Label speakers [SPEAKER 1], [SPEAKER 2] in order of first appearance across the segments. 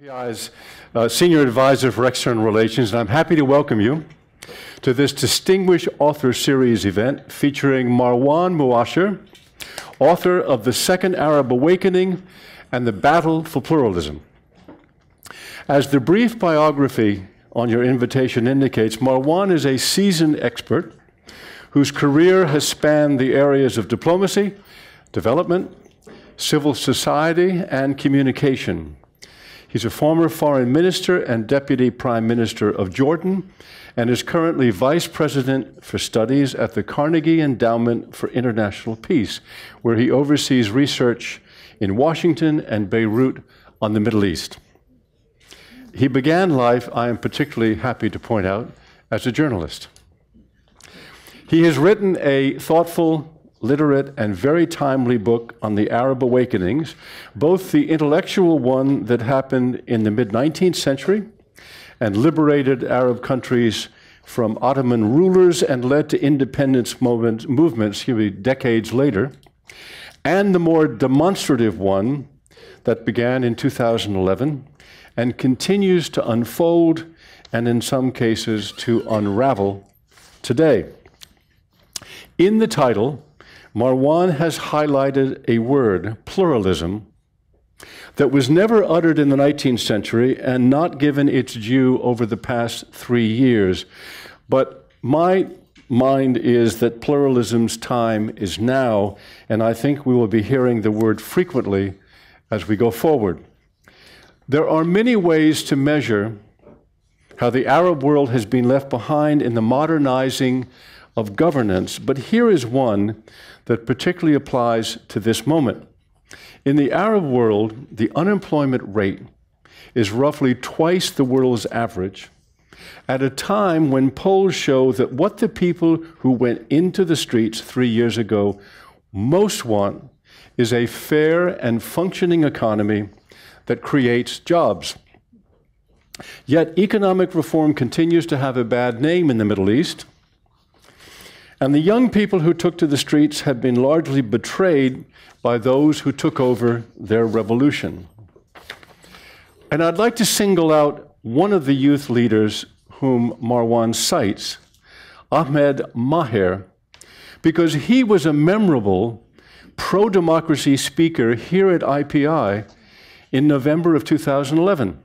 [SPEAKER 1] IPI's Senior Advisor for External Relations, and I'm happy to welcome you to this Distinguished Author Series event featuring Marwan Muasher, author of The Second Arab Awakening and the Battle for Pluralism. As the brief biography on your invitation indicates, Marwan is a seasoned expert whose career has spanned the areas of diplomacy, development, civil society, and communication. He's a former foreign minister and deputy prime minister of Jordan and is currently vice president for studies at the Carnegie Endowment for International Peace, where he oversees research in Washington and Beirut on the Middle East. He began life, I am particularly happy to point out, as a journalist. He has written a thoughtful, literate, and very timely book on the Arab awakenings, both the intellectual one that happened in the mid-19th century and liberated Arab countries from Ottoman rulers and led to independence movements decades later, and the more demonstrative one that began in 2011 and continues to unfold and in some cases to unravel today. In the title, Marwan has highlighted a word, pluralism, that was never uttered in the 19th century and not given its due over the past 3 years. But my mind is that pluralism's time is now, and I think we will be hearing the word frequently as we go forward. There are many ways to measure how the Arab world has been left behind in the modernizing of governance, but here is one that particularly applies to this moment. In the Arab world, the unemployment rate is roughly twice the world's average, at a time when polls show that what the people who went into the streets 3 years ago most want is a fair and functioning economy that creates jobs. Yet economic reform continues to have a bad name in the Middle East, and the young people who took to the streets have been largely betrayed by those who took over their revolution. And I'd like to single out one of the youth leaders whom Marwan cites, Ahmed Maher, because he was a memorable pro-democracy speaker here at IPI in November of 2011.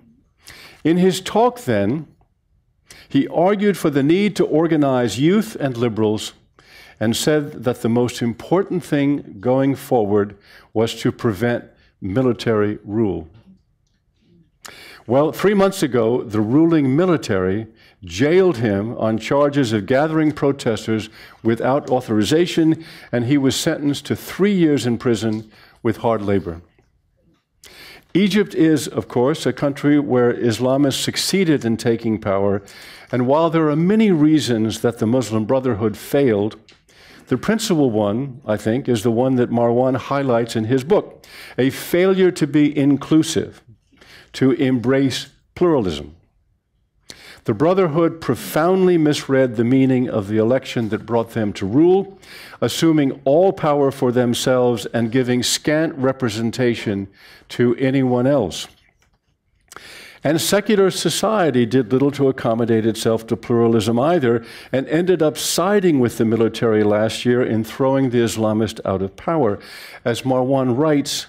[SPEAKER 1] In his talk then, he argued for the need to organize youth and liberals and said that the most important thing going forward was to prevent military rule. Well, 3 months ago, the ruling military jailed him on charges of gathering protesters without authorization, and he was sentenced to 3 years in prison with hard labor. Egypt is, of course, a country where Islamists succeeded in taking power, and while there are many reasons that the Muslim Brotherhood failed, the principal one, I think, is the one that Marwan highlights in his book, a failure to be inclusive, to embrace pluralism. The Brotherhood profoundly misread the meaning of the election that brought them to rule, assuming all power for themselves and giving scant representation to anyone else. And secular society did little to accommodate itself to pluralism either, and ended up siding with the military last year in throwing the Islamists out of power. As Marwan writes,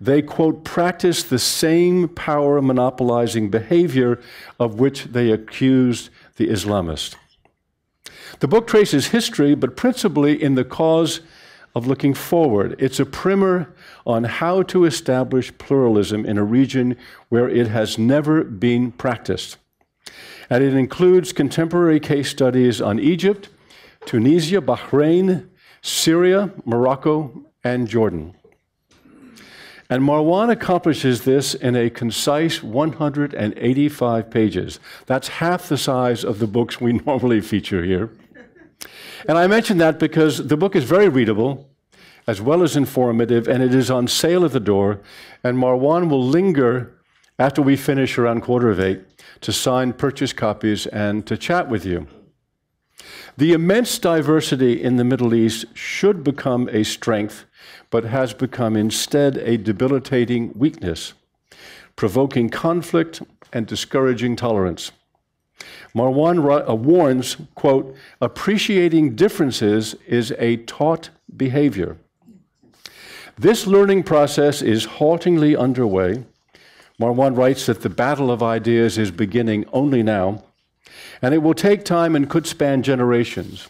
[SPEAKER 1] they, quote, practice the same power monopolizing behavior of which they accused the Islamists. The book traces history, but principally in the cause of looking forward. It's a primer on how to establish pluralism in a region where it has never been practiced. And it includes contemporary case studies on Egypt, Tunisia, Bahrain, Syria, Morocco, and Jordan. And Marwan accomplishes this in a concise 185 pages. That's half the size of the books we normally feature here. And I mention that because the book is very readable, as well as informative, and it is on sale at the door, and Marwan will linger after we finish around 7:45 to sign purchase copies and to chat with you. The immense diversity in the Middle East should become a strength, but has become instead a debilitating weakness. provoking conflict and discouraging tolerance. Marwan warns, quote, appreciating differences is a taught behavior. This learning process is haltingly underway. Marwan writes that the battle of ideas is beginning only now, and it will take time and could span generations.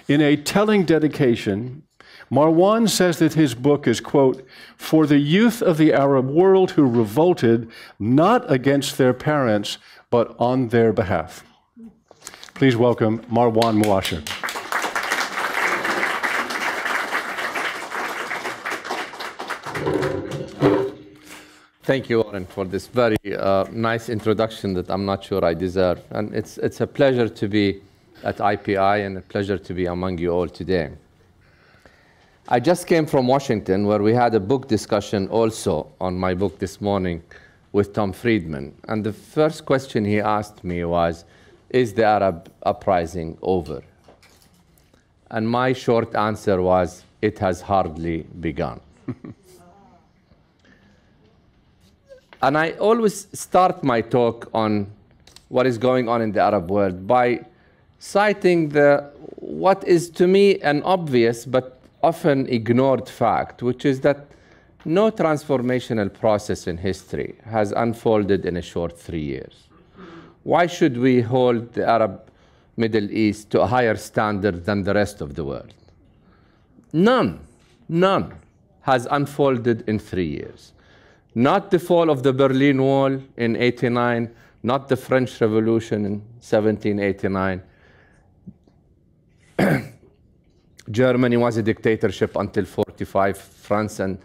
[SPEAKER 1] In a telling dedication, Marwan says that his book is, quote, for the youth of the Arab world who revolted not against their parents, but on their behalf. Please welcome Marwan Muasher.
[SPEAKER 2] Thank you, Warren, for this very nice introduction that I'm not sure I deserve. And it's a pleasure to be at IPI and a pleasure to be among you all today. I just came from Washington, where we had a book discussion also on my book this morning with Tom Friedman. And the first question he asked me was, is the Arab uprising over? And my short answer was, it has hardly begun. And I always start my talk on what is going on in the Arab world by citing what is to me an obvious but often ignored fact, which is that no transformational process in history has unfolded in a short 3 years. Why should we hold the Arab Middle East to a higher standard than the rest of the world? None has unfolded in 3 years. Not the fall of the Berlin Wall in '89, not the French Revolution in 1789. Germany was a dictatorship until '45. France and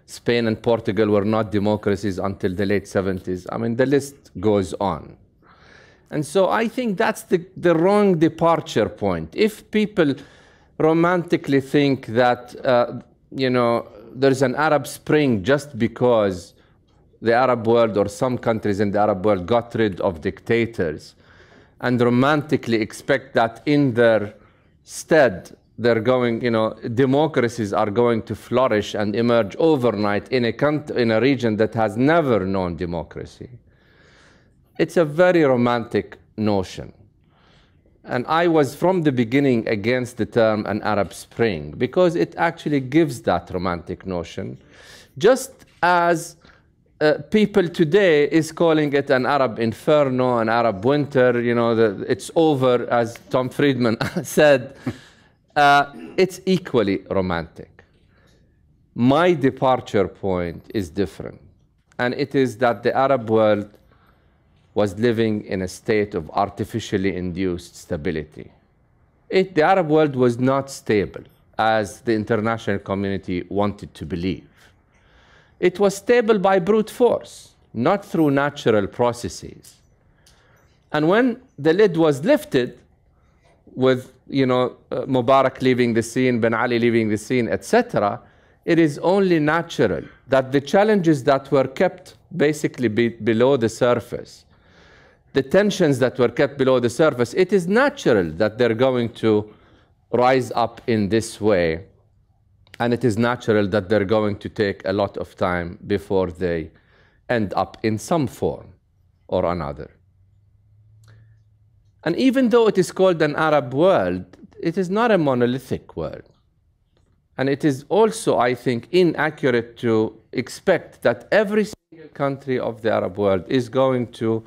[SPEAKER 2] Spain and Portugal were not democracies until the late '70s. I mean, the list goes on. And so I think that's the wrong departure point. If people romantically think that, there's an Arab Spring just because the Arab world or some countries in the Arab world got rid of dictators, and romantically expect that in their stead, they're going, democracies are going to flourish and emerge overnight in a region that has never known democracy. It's a very romantic notion. And I was from the beginning against the term an Arab Spring because it actually gives that romantic notion, just as people today is calling it an Arab inferno, an Arab winter, it's over, as Tom Friedman said. It's equally romantic. My departure point is different, and it is that the Arab world was living in a state of artificially induced stability. The Arab world was not stable, as the international community wanted to believe. It was stable by brute force, not through natural processes. And when the lid was lifted, with Mubarak leaving the scene, Ben Ali leaving the scene, etc., it is only natural that the challenges that were kept basically below the surface, the tensions that were kept below the surface, it is natural that they're going to rise up in this way. And it is natural that they're going to take a lot of time before they end up in some form or another. And even though it is called an Arab world, it is not a monolithic world. And it is also, I think, inaccurate to expect that every single country of the Arab world is going to,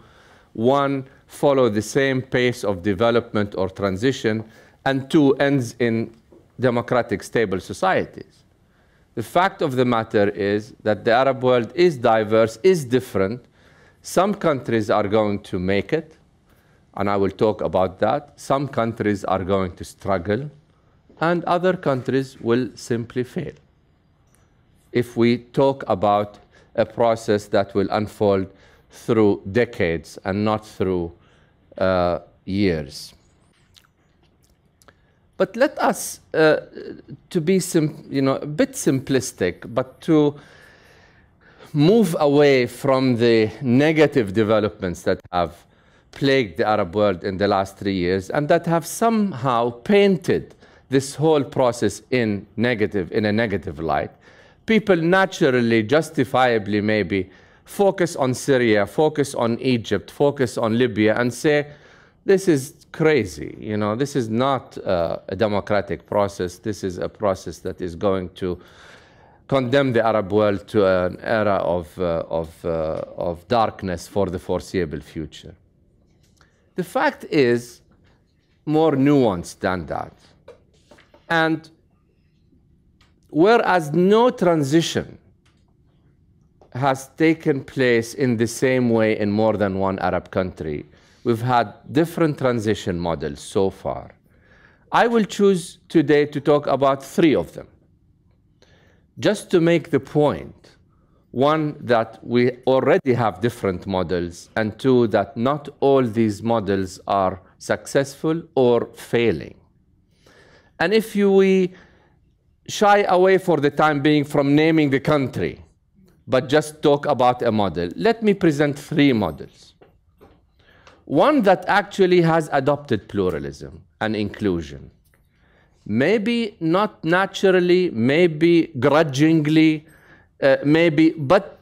[SPEAKER 2] one, follow the same pace of development or transition, and two, ends in democratic, stable societies. The fact of the matter is that the Arab world is diverse, is different. Some countries are going to make it, and I will talk about that. Some countries are going to struggle, and other countries will simply fail. If we talk about a process that will unfold through decades and not through years. But let us, to be a bit simplistic, but to move away from the negative developments that have plagued the Arab world in the last 3 years and that have somehow painted this whole process in a negative light. People naturally, justifiably maybe, want to focus on the positive. And I will talk about that. Some countries are going to make it, and other countries will simply fail. If we talk about a process that will unfold through decades and not through years. But let us, to be a bit simplistic, but to move away from the negative developments that have plagued the Arab world in the last 3 years and that have somehow painted this whole process in negative light. People naturally, focus on Syria, focus on Egypt, focus on Libya, and say, this is crazy. You know, this is not a democratic process. This is a process that is going to condemn the Arab world to an era of darkness for the foreseeable future. The fact is more nuanced than that. And whereas no transition has taken place in the same way in more than one Arab country, we've had different transition models so far. I will choose today to talk about 3 of them, just to make the point, 1, that we already have different models, and 2, that not all these models are successful or failing. And if we shy away for the time being from naming the country, but just talk about a model, let me present 3 models. One that actually has adopted pluralism and inclusion. Maybe not naturally, maybe grudgingly, but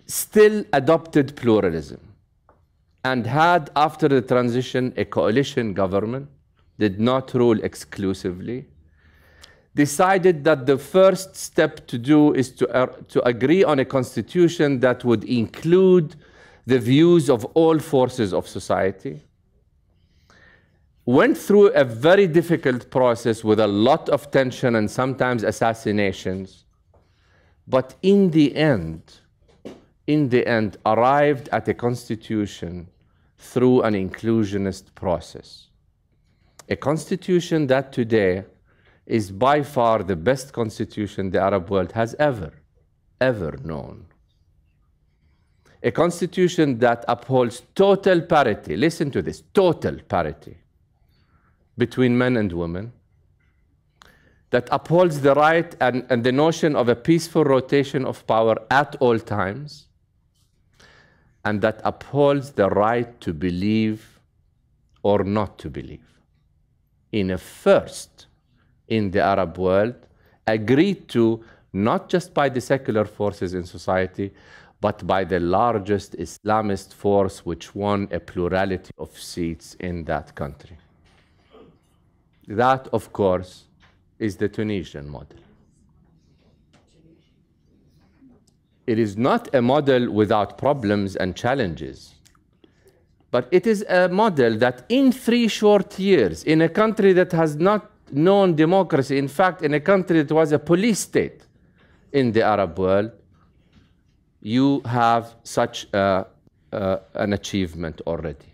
[SPEAKER 2] still adopted pluralism. And had, after the transition, a coalition government, did not rule exclusively, decided that the first step to do is to agree on a constitution that would include the views of all forces of society, went through a very difficult process with a lot of tension and sometimes assassinations, but in the end, arrived at a constitution through an inclusionist process. A constitution that today is by far the best constitution the Arab world has ever known. A constitution that upholds total parity, listen to this, total parity between men and women, that upholds the right and the notion of a peaceful rotation of power at all times, and that upholds the right to believe or not to believe. In a first in the Arab world, agreed to not just by the secular forces in society, but by the largest Islamist force which won a plurality of seats in that country. That, of course, is the Tunisian model. It is not a model without problems and challenges, but it is a model that in 3 short years, in a country that has not known democracy, in fact, in a country that was a police state in the Arab world, you have such an achievement already.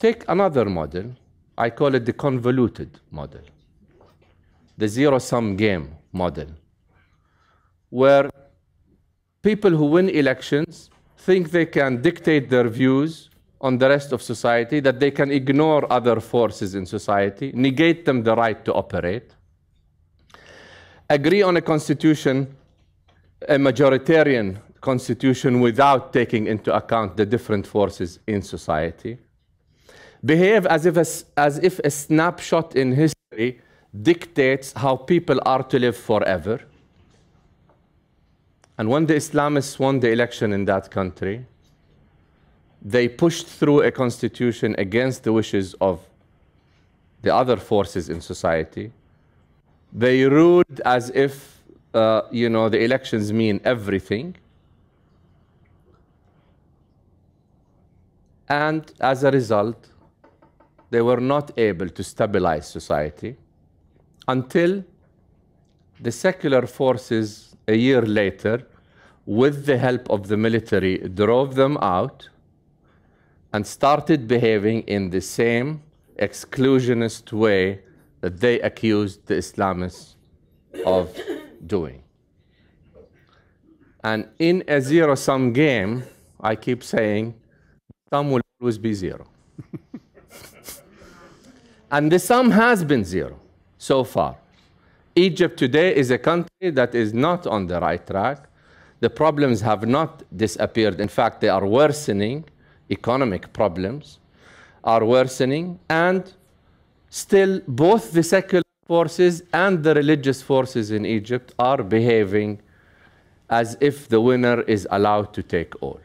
[SPEAKER 2] Take another model. I call it the convoluted model, the zero-sum game model, where people who win elections think they can dictate their views on the rest of society, that they can ignore other forces in society, negate them the right to operate, agree on a constitution, a majoritarian constitution without taking into account the different forces in society, behave as if a snapshot in history dictates how people are to live forever. And when the Islamists won the election in that country, they pushed through a constitution against the wishes of the other forces in society. They ruled as if, the elections mean everything. And as a result, they were not able to stabilize society until the secular forces, a year later, with the help of the military, drove them out and started behaving in the same exclusionist way that they accused the Islamists of doing. And in a zero-sum game, I keep saying, sum will always be zero. And the sum has been zero so far. Egypt today is a country that is not on the right track. The problems have not disappeared. In fact, they are worsening. Economic problems are worsening. And still, both the secular forces and the religious forces in Egypt are behaving as if the winner is allowed to take all.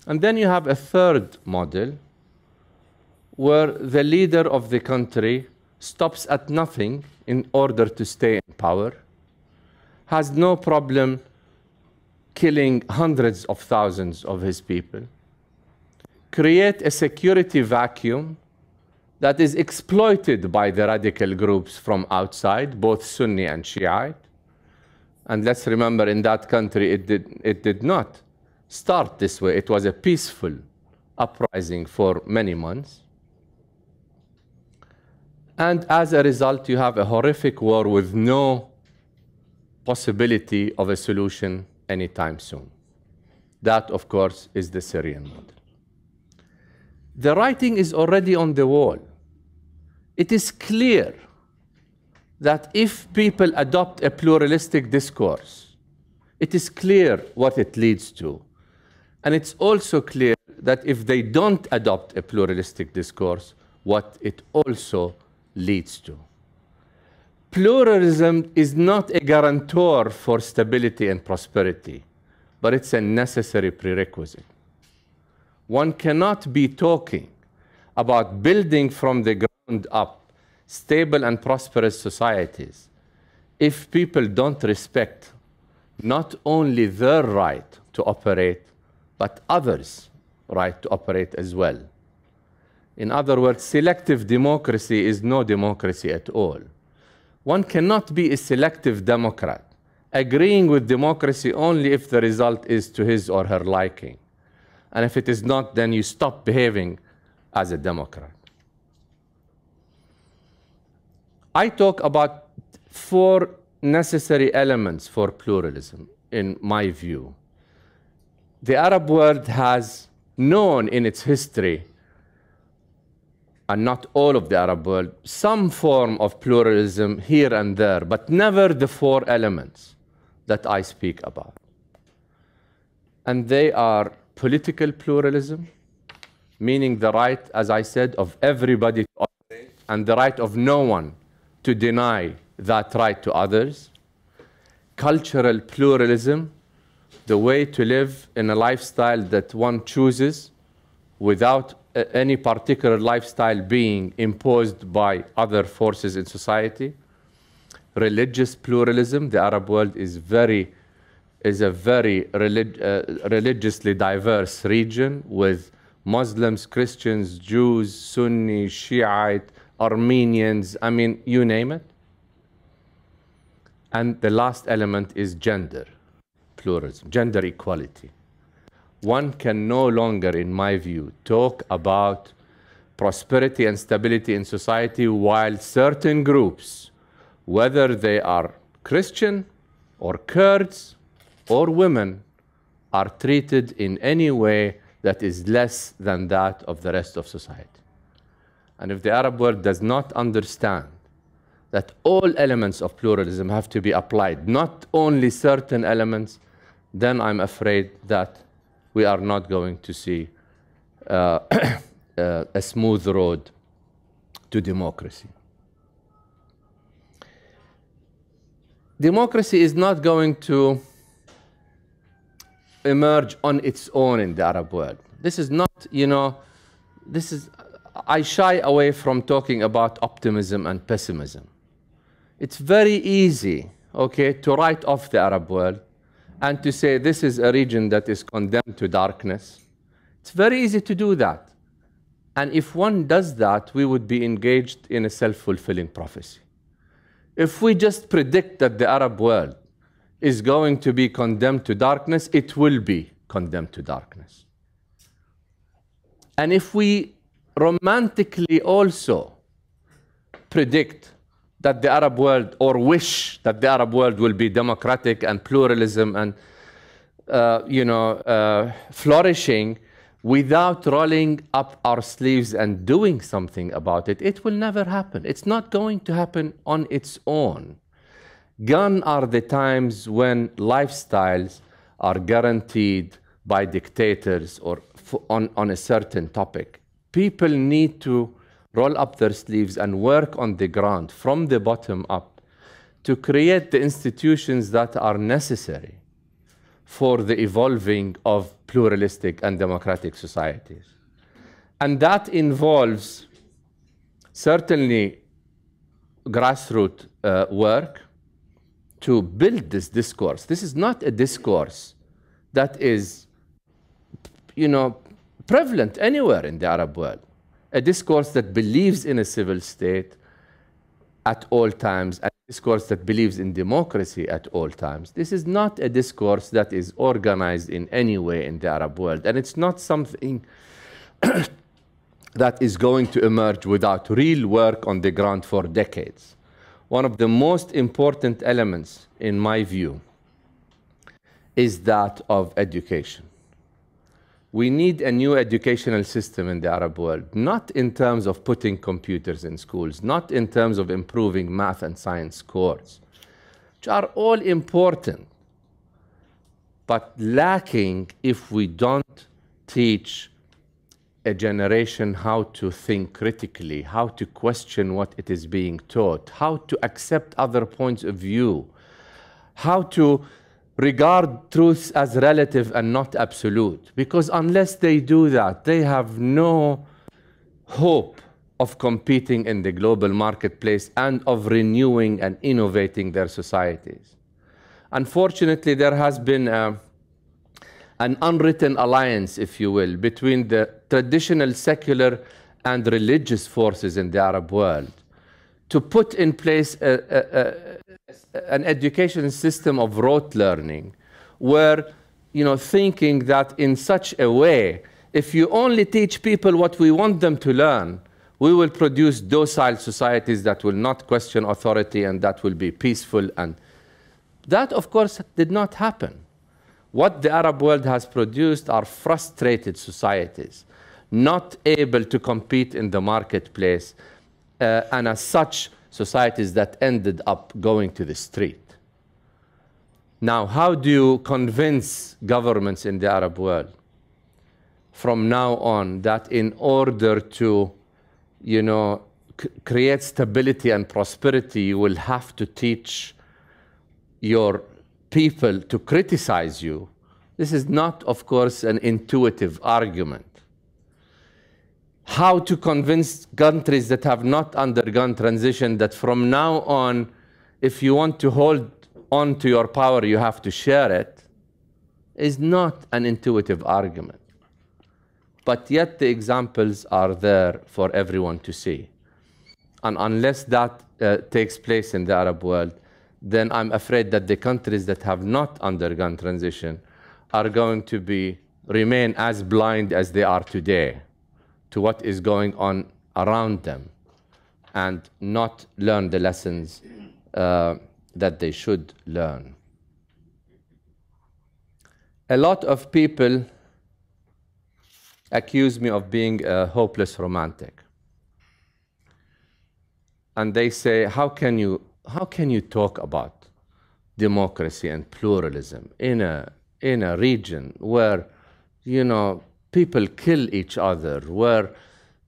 [SPEAKER 2] And then you have a third model where the leader of the country stops at nothing in order to stay in power, has no problem killing hundreds of thousands of his people, create a security vacuum that is exploited by the radical groups from outside, both Sunni and Shiite. And let's remember, in that country, it did not start this way. It was a peaceful uprising for many months. And as a result, you have a horrific war with no possibility of a solution anytime soon. That, of course, is the Syrian model. The writing is already on the wall. It is clear that if people adopt a pluralistic discourse, it is clear what it leads to. And it's also clear that if they don't adopt a pluralistic discourse, what it also leads to. Pluralism is not a guarantor for stability and prosperity, but it's a necessary prerequisite. One cannot be talking about building from the ground up stable and prosperous societies if people don't respect not only their right to operate, but others' right to operate as well. In other words, selective democracy is no democracy at all. One cannot be a selective democrat, agreeing with democracy only if the result is to his or her liking. And if it is not, then you stop behaving as a democrat. I talk about 4 necessary elements for pluralism, in my view. The Arab world has known in its history, and not all of the Arab world, some form of pluralism here and there, but never the 4 elements that I speak about. And they are political pluralism, meaning the right, as I said, of everybody to operate, and the right of no one to deny that right to others. Cultural pluralism, the way to live in a lifestyle that one chooses without any particular lifestyle being imposed by other forces in society. Religious pluralism, the Arab world is a very religiously diverse region with Muslims, Christians, Jews, Sunni, Shiite, Armenians, I mean, you name it. And the last element is gender pluralism, gender equality. One can no longer, in my view, talk about prosperity and stability in society while certain groups, whether they are Christian or Kurds or women, are treated in any way that is less than that of the rest of society. And if the Arab world does not understand that all elements of pluralism have to be applied, not only certain elements, then I'm afraid that we are not going to see a smooth road to democracy. Democracy is not going to emerge on its own in the Arab world. This is not, I shy away from talking about optimism and pessimism. It's very easy, to write off the Arab world and to say this is a region that is condemned to darkness. It's very easy to do that. And if one does that, we would be engaged in a self-fulfilling prophecy. If we just predict that the Arab world is going to be condemned to darkness, it will be condemned to darkness. And if we romantically also predict that the Arab world, or wish that the Arab world will be democratic and pluralism and flourishing, without rolling up our sleeves and doing something about it, it will never happen. It's not going to happen on its own. Gone are the times when lifestyles are guaranteed by dictators or on a certain topic. People need to roll up their sleeves and work on the ground from the bottom up to create the institutions that are necessary for the evolving of pluralistic and democratic societies. And that involves certainly grassroots work to build this discourse. This is not a discourse that is, prevalent anywhere in the Arab world. A discourse that believes in a civil state at all times, a discourse that believes in democracy at all times. This is not a discourse that is organized in any way in the Arab world, and it's not something that is going to emerge without real work on the ground for decades. One of the most important elements, in my view, is that of education. We need a new educational system in the Arab world, not in terms of putting computers in schools, not in terms of improving math and science scores, which are all important, but lacking if we don't teach a generation how to think critically, how to question what it is being taught, how to accept other points of view, how to regard truths as relative and not absolute. Because unless they do that, they have no hope of competing in the global marketplace and of renewing and innovating their societies. Unfortunately, there has been an unwritten alliance, if you will, between the traditional secular and religious forces in the Arab world to put in place an education system of rote learning where, thinking that in such a way, if you only teach people what we want them to learn, we will produce docile societies that will not question authority and that will be peaceful. And that, of course, did not happen. What the Arab world has produced are frustrated societies, not able to compete in the marketplace, and as such, societies that ended up going to the street. Now, how do you convince governments in the Arab world from now on that in order to, create stability and prosperity, you will have to teach your people to criticize you? This is not, of course, an intuitive argument. How to convince countries that have not undergone transition that from now on, if you want to hold on to your power, you have to share it, is not an intuitive argument. But yet the examples are there for everyone to see. And unless that takes place in the Arab world, then I'm afraid that the countries that have not undergone transition are going to remain as blind as they are today to what is going on around them and not learn the lessons that they should learn. A lot of people accuse me of being a hopeless romantic. And they say, how can you talk about democracy and pluralism in a region where, people kill each other, where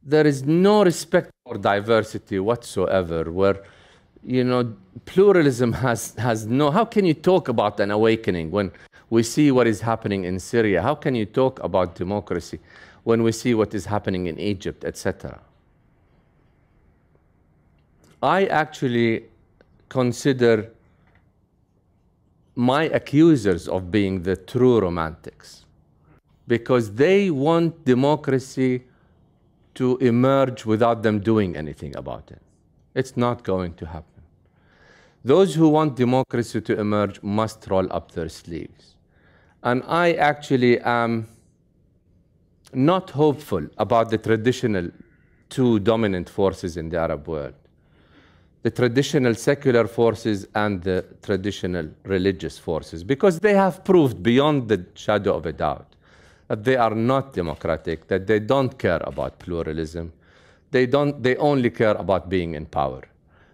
[SPEAKER 2] there is no respect for diversity whatsoever, where, pluralism has no... How can you talk about an awakening when we see what is happening in Syria? How can you talk about democracy when we see what is happening in Egypt, etc.? I actually consider my accusers of being the true romantics, because they want democracy to emerge without them doing anything about it. It's not going to happen. Those who want democracy to emerge must roll up their sleeves. And I actually am not hopeful about the traditional two dominant forces in the Arab world, the traditional secular forces and the traditional religious forces, because they have proved beyond the shadow of a doubt that they are not democratic, that they don't care about pluralism, they only care about being in power.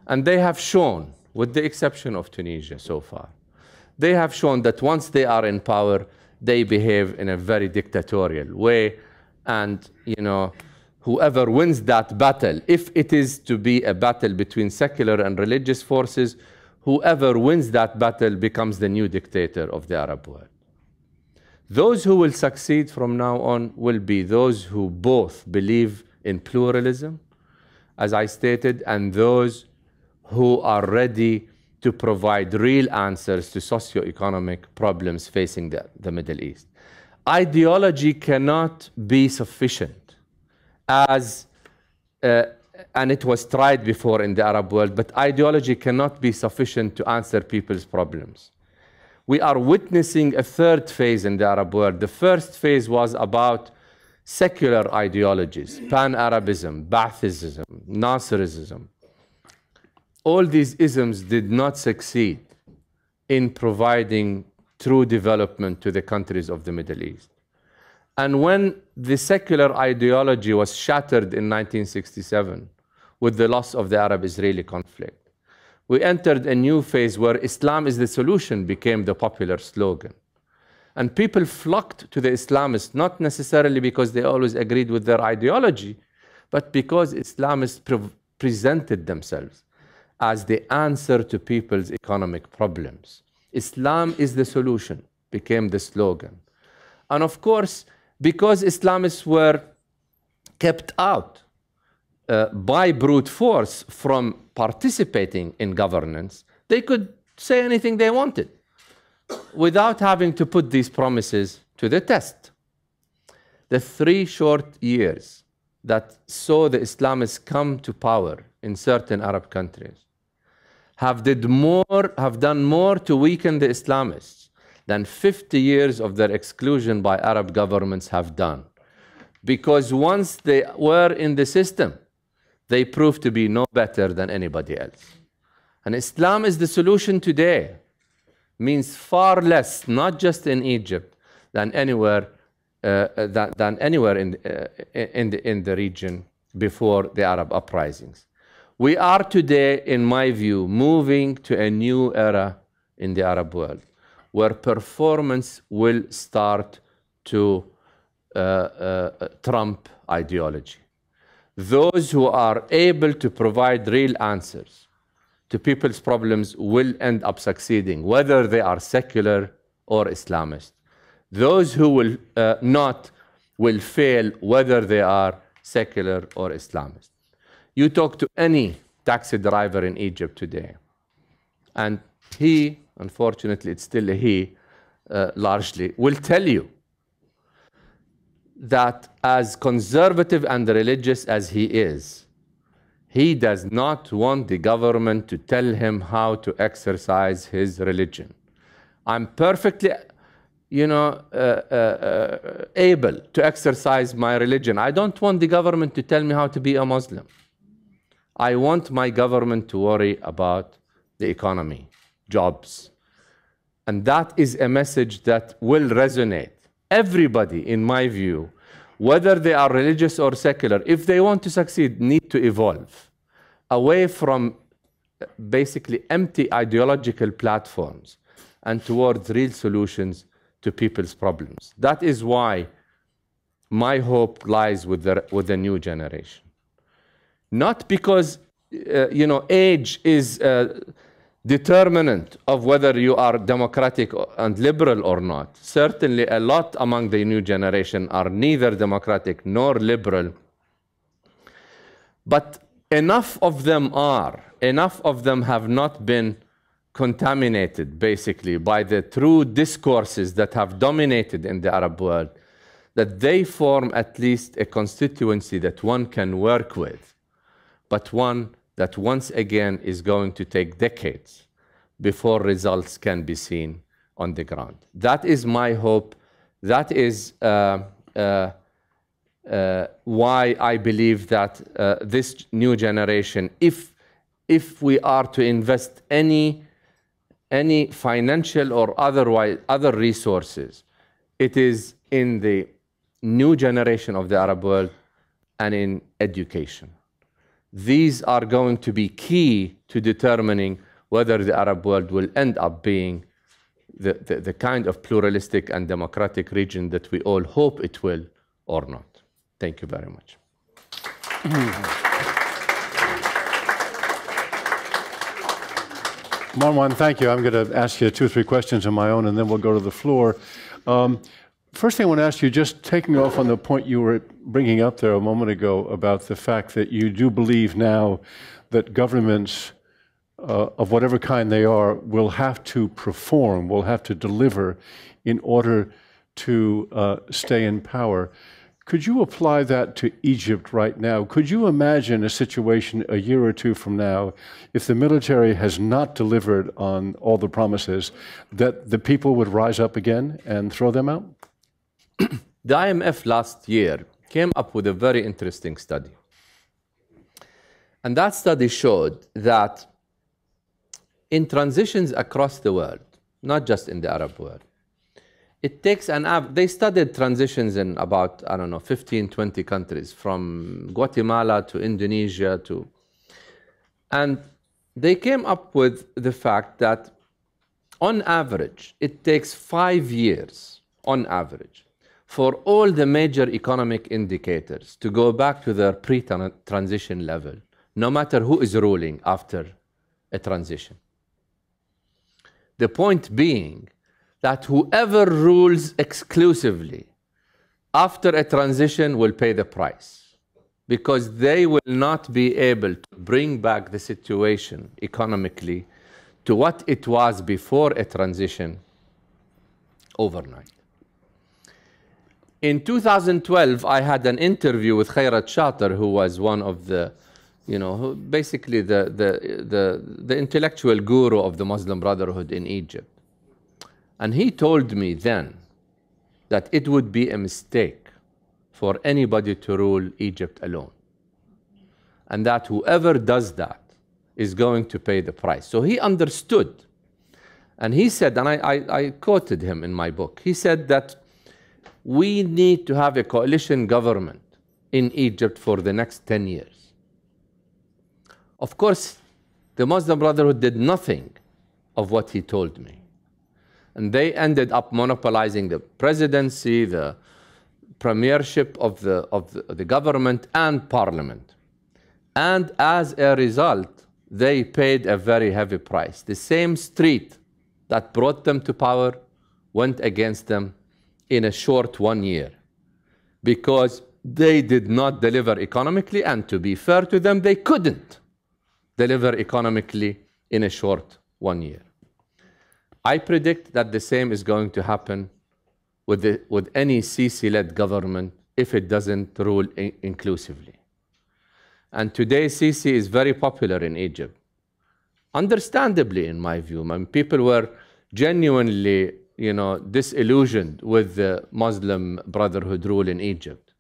[SPEAKER 2] And they have shown, with the exception of Tunisia so far, they have shown that once they are in power, they behave in a very dictatorial way, and whoever wins that battle, if it is to be a battle between secular and religious forces, whoever wins that battle becomes the new dictator of the Arab world. Those who will succeed from now on will be those who both believe in pluralism, as I stated, and those who are ready to provide real answers to socio-economic problems facing the Middle East. Ideology cannot be sufficient, and it was tried before in the Arab world, but ideology cannot be sufficient to answer people's problems. We are witnessing a third phase in the Arab world. The first phase was about secular ideologies, pan-Arabism, Ba'athism, Nasserism. All these isms did not succeed in providing true development to the countries of the Middle East. And when the secular ideology was shattered in 1967 with the loss of the Arab-Israeli conflict, we entered a new phase where Islam is the solution became the popular slogan. And people flocked to the Islamists, not necessarily because they always agreed with their ideology, but because Islamists presented themselves as the answer to people's economic problems. Islam is the solution became the slogan. And of course, because Islamists were kept out by brute force from participating in governance, they could say anything they wanted without having to put these promises to the test. The 3 short years that saw the Islamists come to power in certain Arab countries have done more to weaken the Islamists than 50 years of their exclusion by Arab governments have done. Because once they were in the system, they proved to be no better than anybody else. And Islam is the solution today means far less, not just in Egypt, than anywhere in the region before the Arab uprisings. We are today, in my view, moving to a new era in the Arab world, where performance will start to trump ideology. Those who are able to provide real answers to people's problems will end up succeeding, whether they are secular or Islamist. Those who will not will fail, whether they are secular or Islamist. You talk to any taxi driver in Egypt today, and he, unfortunately, it's still a he, largely, will tell you that as conservative and religious as he is, he does not want the government to tell him how to exercise his religion. I'm perfectly, able to exercise my religion. I don't want the government to tell me how to be a Muslim. I want my government to worry about the economy, jobs. And that is a message that will resonate. Everybody, in my view, whether they are religious or secular, if they want to succeed, need to evolve away from basically empty ideological platforms and towards real solutions to people's problems. That is why my hope lies with the new generation. Not because, age is determinant of whether you are democratic and liberal or not. Certainly, a lot among the new generation are neither democratic nor liberal. But enough of them have not been contaminated, basically, by the true discourses that have dominated in the Arab world, that they form at least a constituency that one can work with, but one that once again is going to take decades before results can be seen on the ground. That is my hope. That is why I believe that this new generation, if we are to invest any financial or other resources, it is in the new generation of the Arab world and in education. These are going to be key to determining whether the Arab world will end up being the kind of pluralistic and democratic region that we all hope it will or not. Thank you very much.
[SPEAKER 1] Marwan, thank you. I'm going to ask you 2 or 3 questions of my own, and then we'll go to the floor. First thing I want to ask you, just taking off on the point you were bringing up there a moment ago about the fact that you do believe now that governments of whatever kind they are will have to perform, will have to deliver in order to stay in power. Could you apply that to Egypt right now? Could you imagine a situation a year or 2 from now, if the military has not delivered on all the promises, that the people would rise up again and throw them out?
[SPEAKER 2] The IMF last year came up with a very interesting study. And that study showed that in transitions across the world, not just in the Arab world, it takes they studied transitions in about, I don't know, 15, 20 countries, from Guatemala to Indonesia to... And they came up with the fact that, on average, it takes 5 years, on average, for all the major economic indicators to go back to their pre-transition level, no matter who is ruling after a transition. The point being that whoever rules exclusively after a transition will pay the price, because they will not be able to bring back the situation economically to what it was before a transition overnight. In 2012, I had an interview with Khairat Shater, who was one of the, basically the intellectual guru of the Muslim Brotherhood in Egypt. And he told me then that it would be a mistake for anybody to rule Egypt alone, and that whoever does that is going to pay the price. So he understood. And he said, and I quoted him in my book, he said that we need to have a coalition government in Egypt for the next 10 years. Of course, the Muslim Brotherhood did nothing of what he told me. And they ended up monopolizing the presidency, the premiership of the government and parliament. And as a result, they paid a very heavy price. The same street that brought them to power went against them in a short 1 year, because they did not deliver economically, and to be fair to them, they couldn't deliver economically in a short 1 year. I predict that the same is going to happen with any Sisi-led government if it doesn't rule inclusively. And today, Sisi is very popular in Egypt. Understandably, in my view. I mean, people were genuinely, disillusioned with the Muslim Brotherhood rule in Egypt.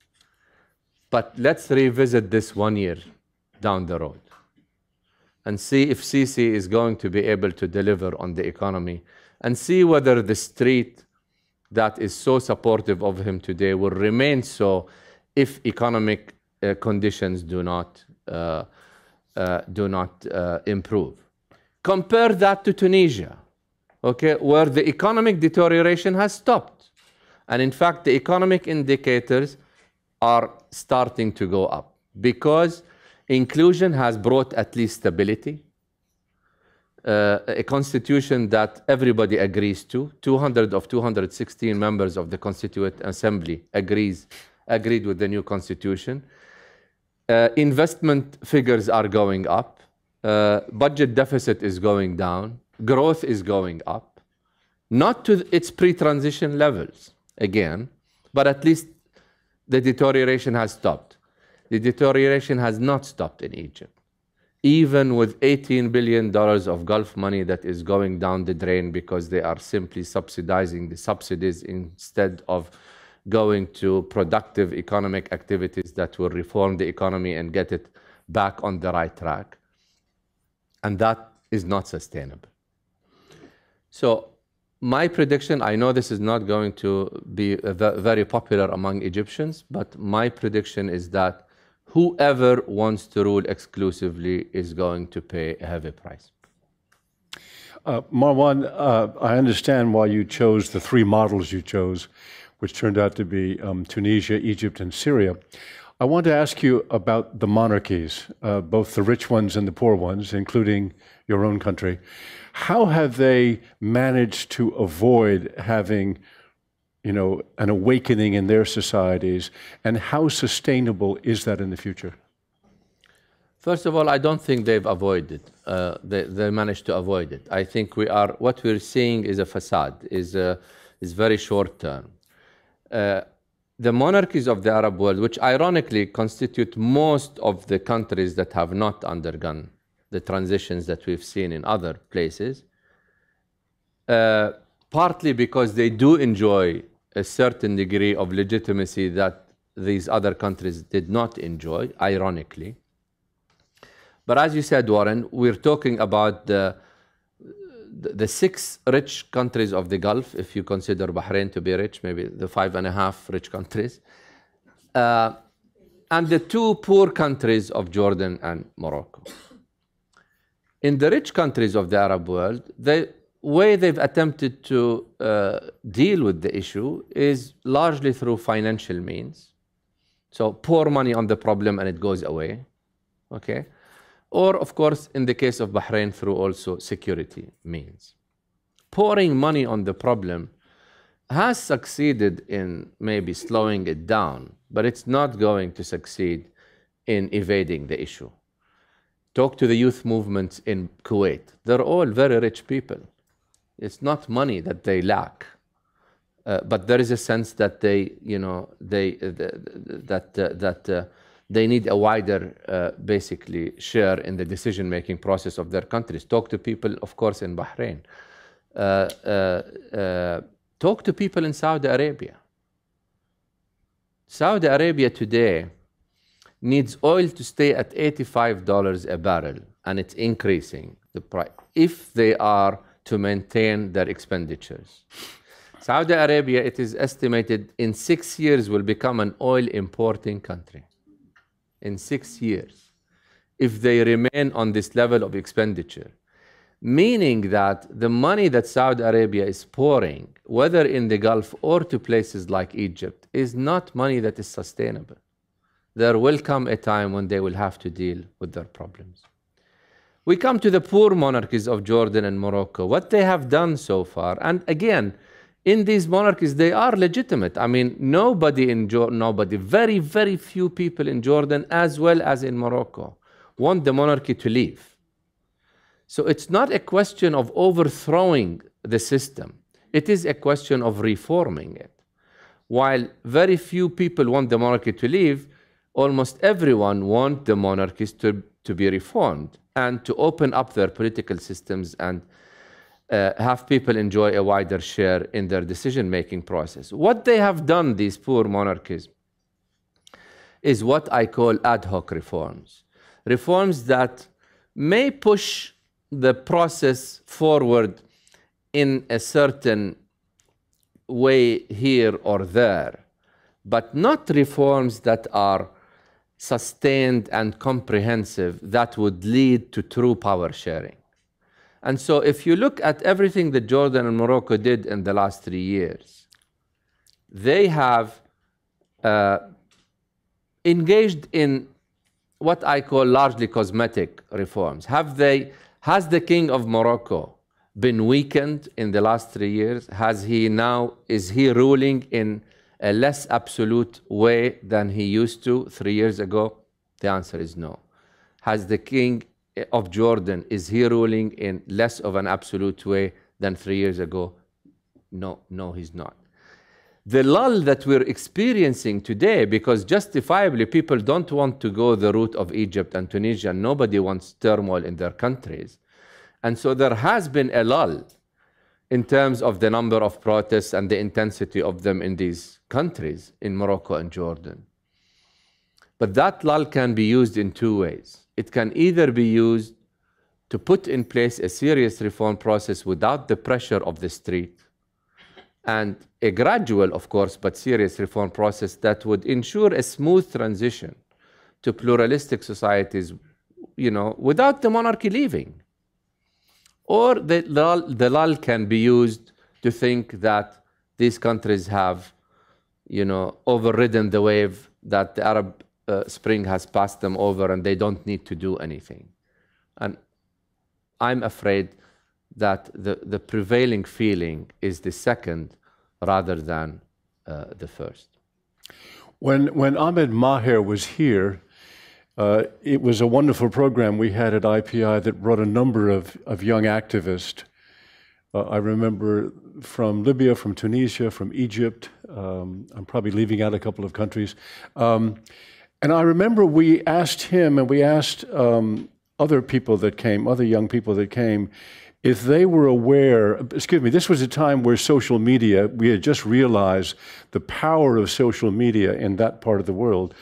[SPEAKER 2] But let's revisit this 1 year down the road and see if Sisi is going to be able to deliver on the economy, and see whether the street that is so supportive of him today will remain so if economic conditions do not improve. Compare that to Tunisia, okay, where the economic deterioration has stopped. And in fact, the economic indicators are starting to go up, because inclusion has brought at least stability, a constitution that everybody agrees to. 200 of 216 members of the Constituent Assembly agreed with the new constitution. Investment figures are going up. Budget deficit is going down. Growth is going up. Not to its pre-transition levels, again, but at least the deterioration has stopped. The deterioration has not stopped in Egypt. Even with $18 billion of Gulf money that is going down the drain because they are simply subsidizing the subsidies instead of going to productive economic activities that will reform the economy and get it back on the right track. And that is not sustainable. So my prediction, I know this is not going to be very popular among Egyptians, but my prediction is that whoever wants to rule exclusively is going to pay a heavy price.
[SPEAKER 1] Marwan, I understand why you chose the 3 models you chose, which turned out to be Tunisia, Egypt, and Syria. I want to ask you about the monarchies, both the rich ones and the poor ones, including your own country. How have they managed to avoid having, an awakening in their societies, and how sustainable is that in the future?
[SPEAKER 2] First of all, I don't think they've avoided. They managed to avoid it. I think what we're seeing is a facade, is very short term. The monarchies of the Arab world, which ironically constitute most of the countries that have not undergone the transitions that we've seen in other places, partly because they do enjoy a certain degree of legitimacy that these other countries did not enjoy, ironically. But as you said, Warren, we're talking about the 6 rich countries of the Gulf, if you consider Bahrain to be rich, maybe the 5.5 rich countries, and the 2 poor countries of Jordan and Morocco. In the rich countries of the Arab world, the way they've attempted to deal with the issue is largely through financial means. So pour money on the problem and it goes away, okay? Or, of course, in the case of Bahrain, through also security means. Pouring money on the problem has succeeded in maybe slowing it down, but it's not going to succeed in evading the issue. Talk to the youth movements in Kuwait. They're all very rich people. It's not money that they lack, but there is a sense that they need a wider, basically, share in the decision-making process of their countries. Talk to people, of course, in Bahrain. Talk to people in Saudi Arabia. Saudi Arabia today needs oil to stay at $85 a barrel, and it's increasing the price, if they are to maintain their expenditures. Saudi Arabia, it is estimated, in 6 years will become an oil importing country. In 6 years, if they remain on this level of expenditure, meaning that the money that Saudi Arabia is pouring, whether in the Gulf or to places like Egypt, is not money that is sustainable. There will come a time when they will have to deal with their problems. We come to the poor monarchies of Jordan and Morocco. What they have done so far, and again, in these monarchies, they are legitimate. I mean, very, very few people in Jordan, as well as in Morocco, want the monarchy to leave. So it's not a question of overthrowing the system. It is a question of reforming it. While very few people want the monarchy to leave, almost everyone wants the monarchies to be reformed and to open up their political systems and have people enjoy a wider share in their decision-making process. What they have done, these poor monarchies, is what I call ad hoc reforms. Reforms that may push the process forward in a certain way here or there, but not reforms that are sustained and comprehensive that would lead to true power sharing. And so if you look at everything that Jordan and Morocco did in the last 3 years, they have engaged in what I call largely cosmetic reforms. Has the king of Morocco been weakened in the last 3 years? Is he ruling in a less absolute way than he used to 3 years ago? The answer is no. Has the king of Jordan, is he ruling in less of an absolute way than 3 years ago? No, he's not. The lull that we're experiencing today, because justifiably people don't want to go the route of Egypt and Tunisia, nobody wants turmoil in their countries. And so there has been a lull in terms of the number of protests and the intensity of them in these countries, in Morocco and Jordan. But that lull can be used in 2 ways. It can either be used to put in place a serious reform process without the pressure of the street, and a gradual, of course, but serious reform process that would ensure a smooth transition to pluralistic societies, without the monarchy leaving. Or the lull can be used to think that these countries have, overridden the wave that the Arab Spring has passed them over and they don't need to do anything. And I'm afraid that the prevailing feeling is the second rather than the first.
[SPEAKER 1] When Ahmed Maher was here, it was a wonderful program we had at IPI that brought a number of young activists. I remember from Libya, from Tunisia, from Egypt. I'm probably leaving out a couple of countries. And I remember we asked him and we asked other people that came, other young people that came, if they were aware, excuse me, this was a time where social media, we had just realized the power of social media in that part of the world,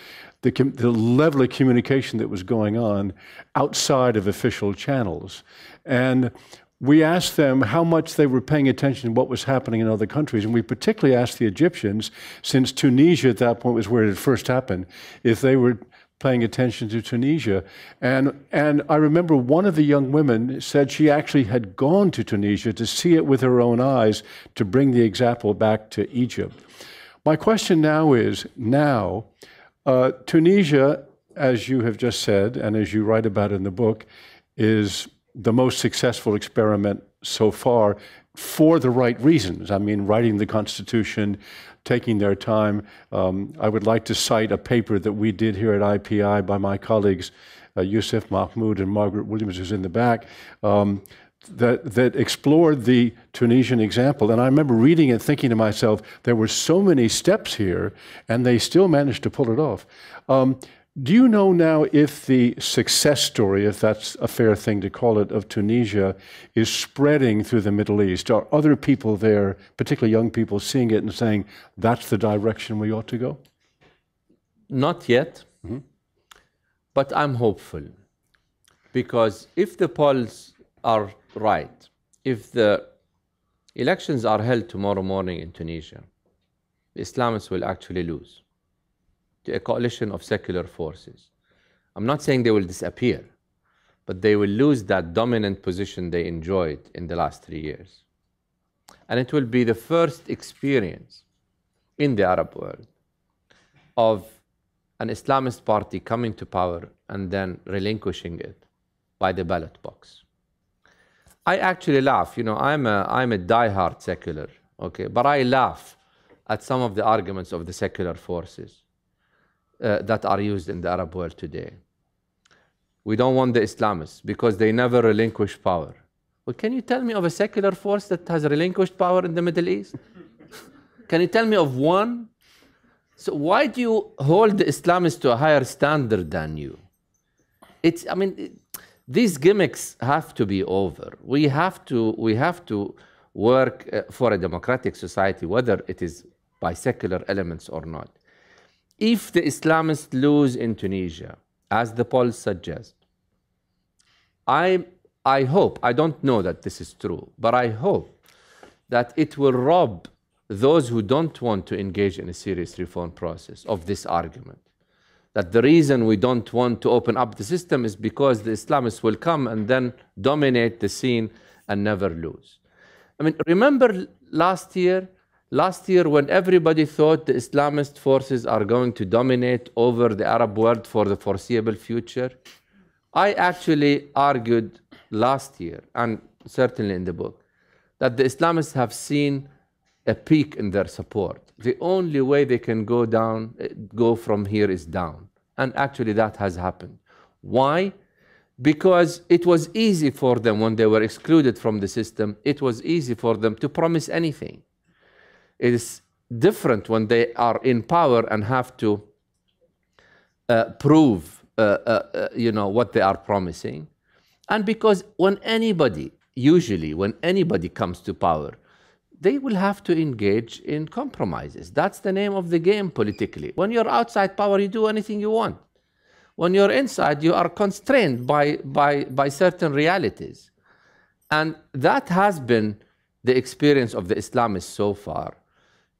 [SPEAKER 1] the level of communication that was going on outside of official channels. And we asked them how much they were paying attention to what was happening in other countries. And we particularly asked the Egyptians, since Tunisia at that point was where it first happened, if they were paying attention to Tunisia. And I remember one of the young women said she actually had gone to Tunisia to see it with her own eyes to bring the example back to Egypt. My question now is, Tunisia, as you have just said, and as you write about in the book, is the most successful experiment so far for the right reasons. I mean, writing the Constitution, taking their time. I would like to cite a paper that we did here at IPI by my colleagues, Youssef Mahmoud and Margaret Williams, who's in the back, that explored the Tunisian example. And I remember reading it thinking to myself, there were so many steps here, and they still managed to pull it off. Do you know now if the success story, if that's a fair thing to call it, of Tunisia is spreading through the Middle East? Are other people there, particularly young people, seeing it and saying, that's the direction we ought to go?
[SPEAKER 2] Not yet, but I'm hopeful. Because if the polls are right, if the elections are held tomorrow morning in Tunisia, the Islamists will actually lose to a coalition of secular forces. I'm not saying they will disappear, but they will lose that dominant position they enjoyed in the last 3 years. And it will be the first experience in the Arab world of an Islamist party coming to power and then relinquishing it by the ballot box. I actually laugh, you know, I'm a diehard secular, okay, but I laugh at some of the arguments of the secular forces that are used in the Arab world today. We don't want the Islamists because they never relinquish power. Well, can you tell me of a secular force that has relinquished power in the Middle East? Can you tell me of one? So why do you hold the Islamists to a higher standard than you? These gimmicks have to be over. We have to work for a democratic society, whether it is by secular elements or not. If the Islamists lose in Tunisia, as the polls suggest, I hope, I don't know that this is true, but I hope that it will rob those who don't want to engage in a serious reform process of this argument. That the reason we don't want to open up the system is because the Islamists will come and then dominate the scene and never lose. I mean, remember last year when everybody thought the Islamist forces are going to dominate over the Arab world for the foreseeable future? I actually argued last year, and certainly in the book, that the Islamists have seen a peak in their support. The only way they can go from here is down. And actually that has happened. Why? Because it was easy for them when they were excluded from the system, it was easy for them to promise anything. It is different when they are in power and have to prove what they are promising. And because usually when anybody comes to power, they will have to engage in compromises. That's the name of the game politically. When you're outside power, you do anything you want. When you're inside, you are constrained by certain realities. And that has been the experience of the Islamists so far.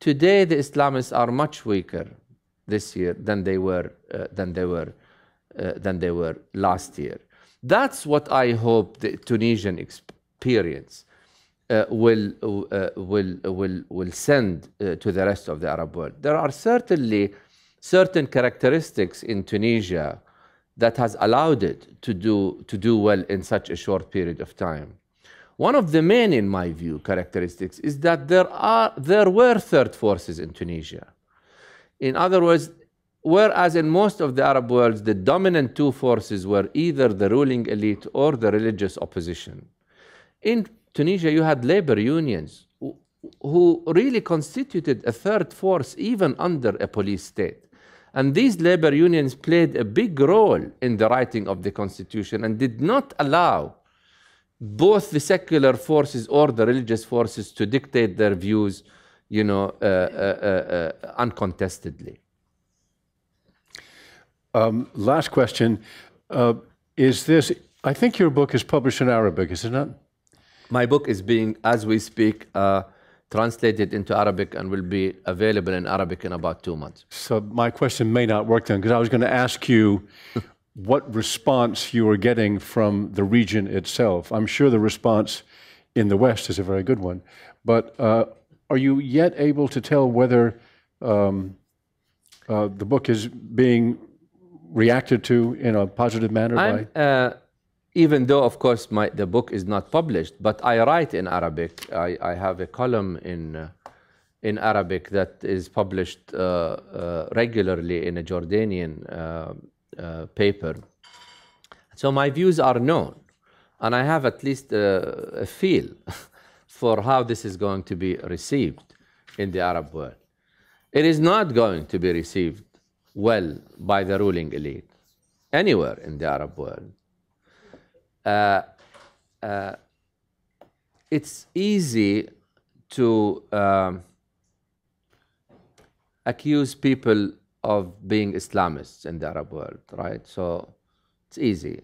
[SPEAKER 2] Today, the Islamists are much weaker this year than they were last year. That's what I hope the Tunisian experience will send to the rest of the Arab world. There are certainly certain characteristics in Tunisia that has allowed it to do well in such a short period of time. One of the main, in my view, characteristics is that there were third forces in Tunisia. In other words, whereas in most of the Arab world, the dominant two forces were either the ruling elite or the religious opposition. In Tunisia, you had labor unions who really constituted a third force even under a police state. And these labor unions played a big role in the writing of the constitution and did not allow both the secular forces or the religious forces to dictate their views, uncontestedly.
[SPEAKER 1] Last question. I think your book is published in Arabic, is it not?
[SPEAKER 2] My book is being, as we speak, translated into Arabic and will be available in Arabic in about 2 months.
[SPEAKER 1] So my question may not work then, because I was going to ask you what response you are getting from the region itself. I'm sure the response in the West is a very good one, but are you yet able to tell whether the book is being reacted to in a positive manner?
[SPEAKER 2] Even though, of course, the book is not published, but I write in Arabic. I have a column in Arabic that is published regularly in a Jordanian paper. So my views are known, and I have at least a feel for how this is going to be received in the Arab world. It is not going to be received well by the ruling elite anywhere in the Arab world. It's easy to accuse people of being Islamists in the Arab world, right? So it's easy.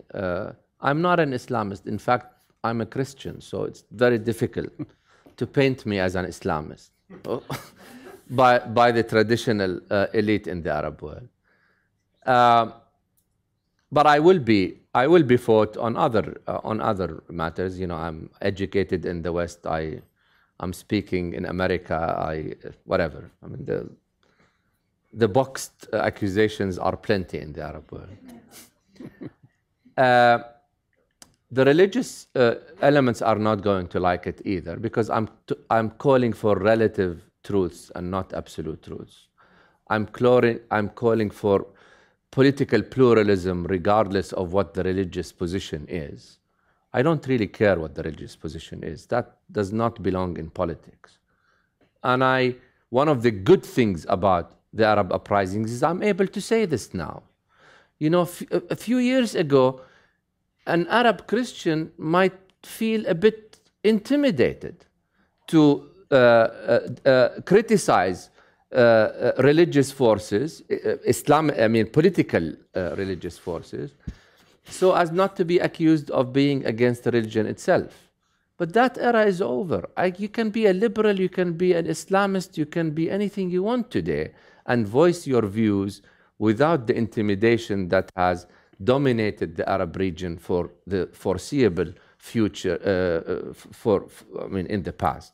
[SPEAKER 2] I'm not an Islamist. In fact, I'm a Christian, so it's very difficult to paint me as an Islamist by the traditional elite in the Arab world. But I will be fought on other matters. You know, I'm educated in the West. I'm speaking in America. Whatever. I mean, the boxed accusations are plenty in the Arab world. The religious elements are not going to like it either, because I'm calling for relative truths and not absolute truths. I'm calling for political pluralism regardless of what the religious position is. I don't really care what the religious position is. That does not belong in politics. And one of the good things about the Arab uprisings is I'm able to say this now. You know, a few years ago, an Arab Christian might feel a bit intimidated to criticize religious forces, political religious forces, so as not to be accused of being against the religion itself. But that era is over. You can be a liberal, you can be an Islamist, you can be anything you want today and voice your views without the intimidation that has dominated the Arab region for the foreseeable future, in the past.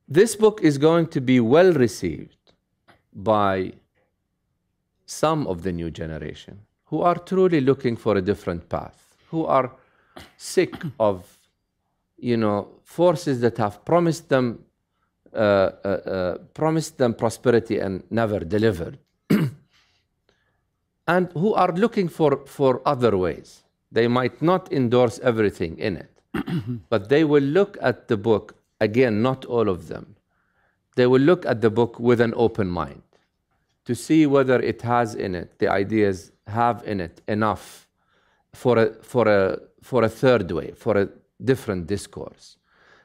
[SPEAKER 2] This book is going to be well received by some of the new generation who are truly looking for a different path, who are sick of, forces that have promised them prosperity and never delivered, and who are looking for other ways. They might not endorse everything in it, but they will look at the book. Again, not all of them. They will look at the book with an open mind to see whether it has in it, the ideas have in it enough for a third way, for a different discourse.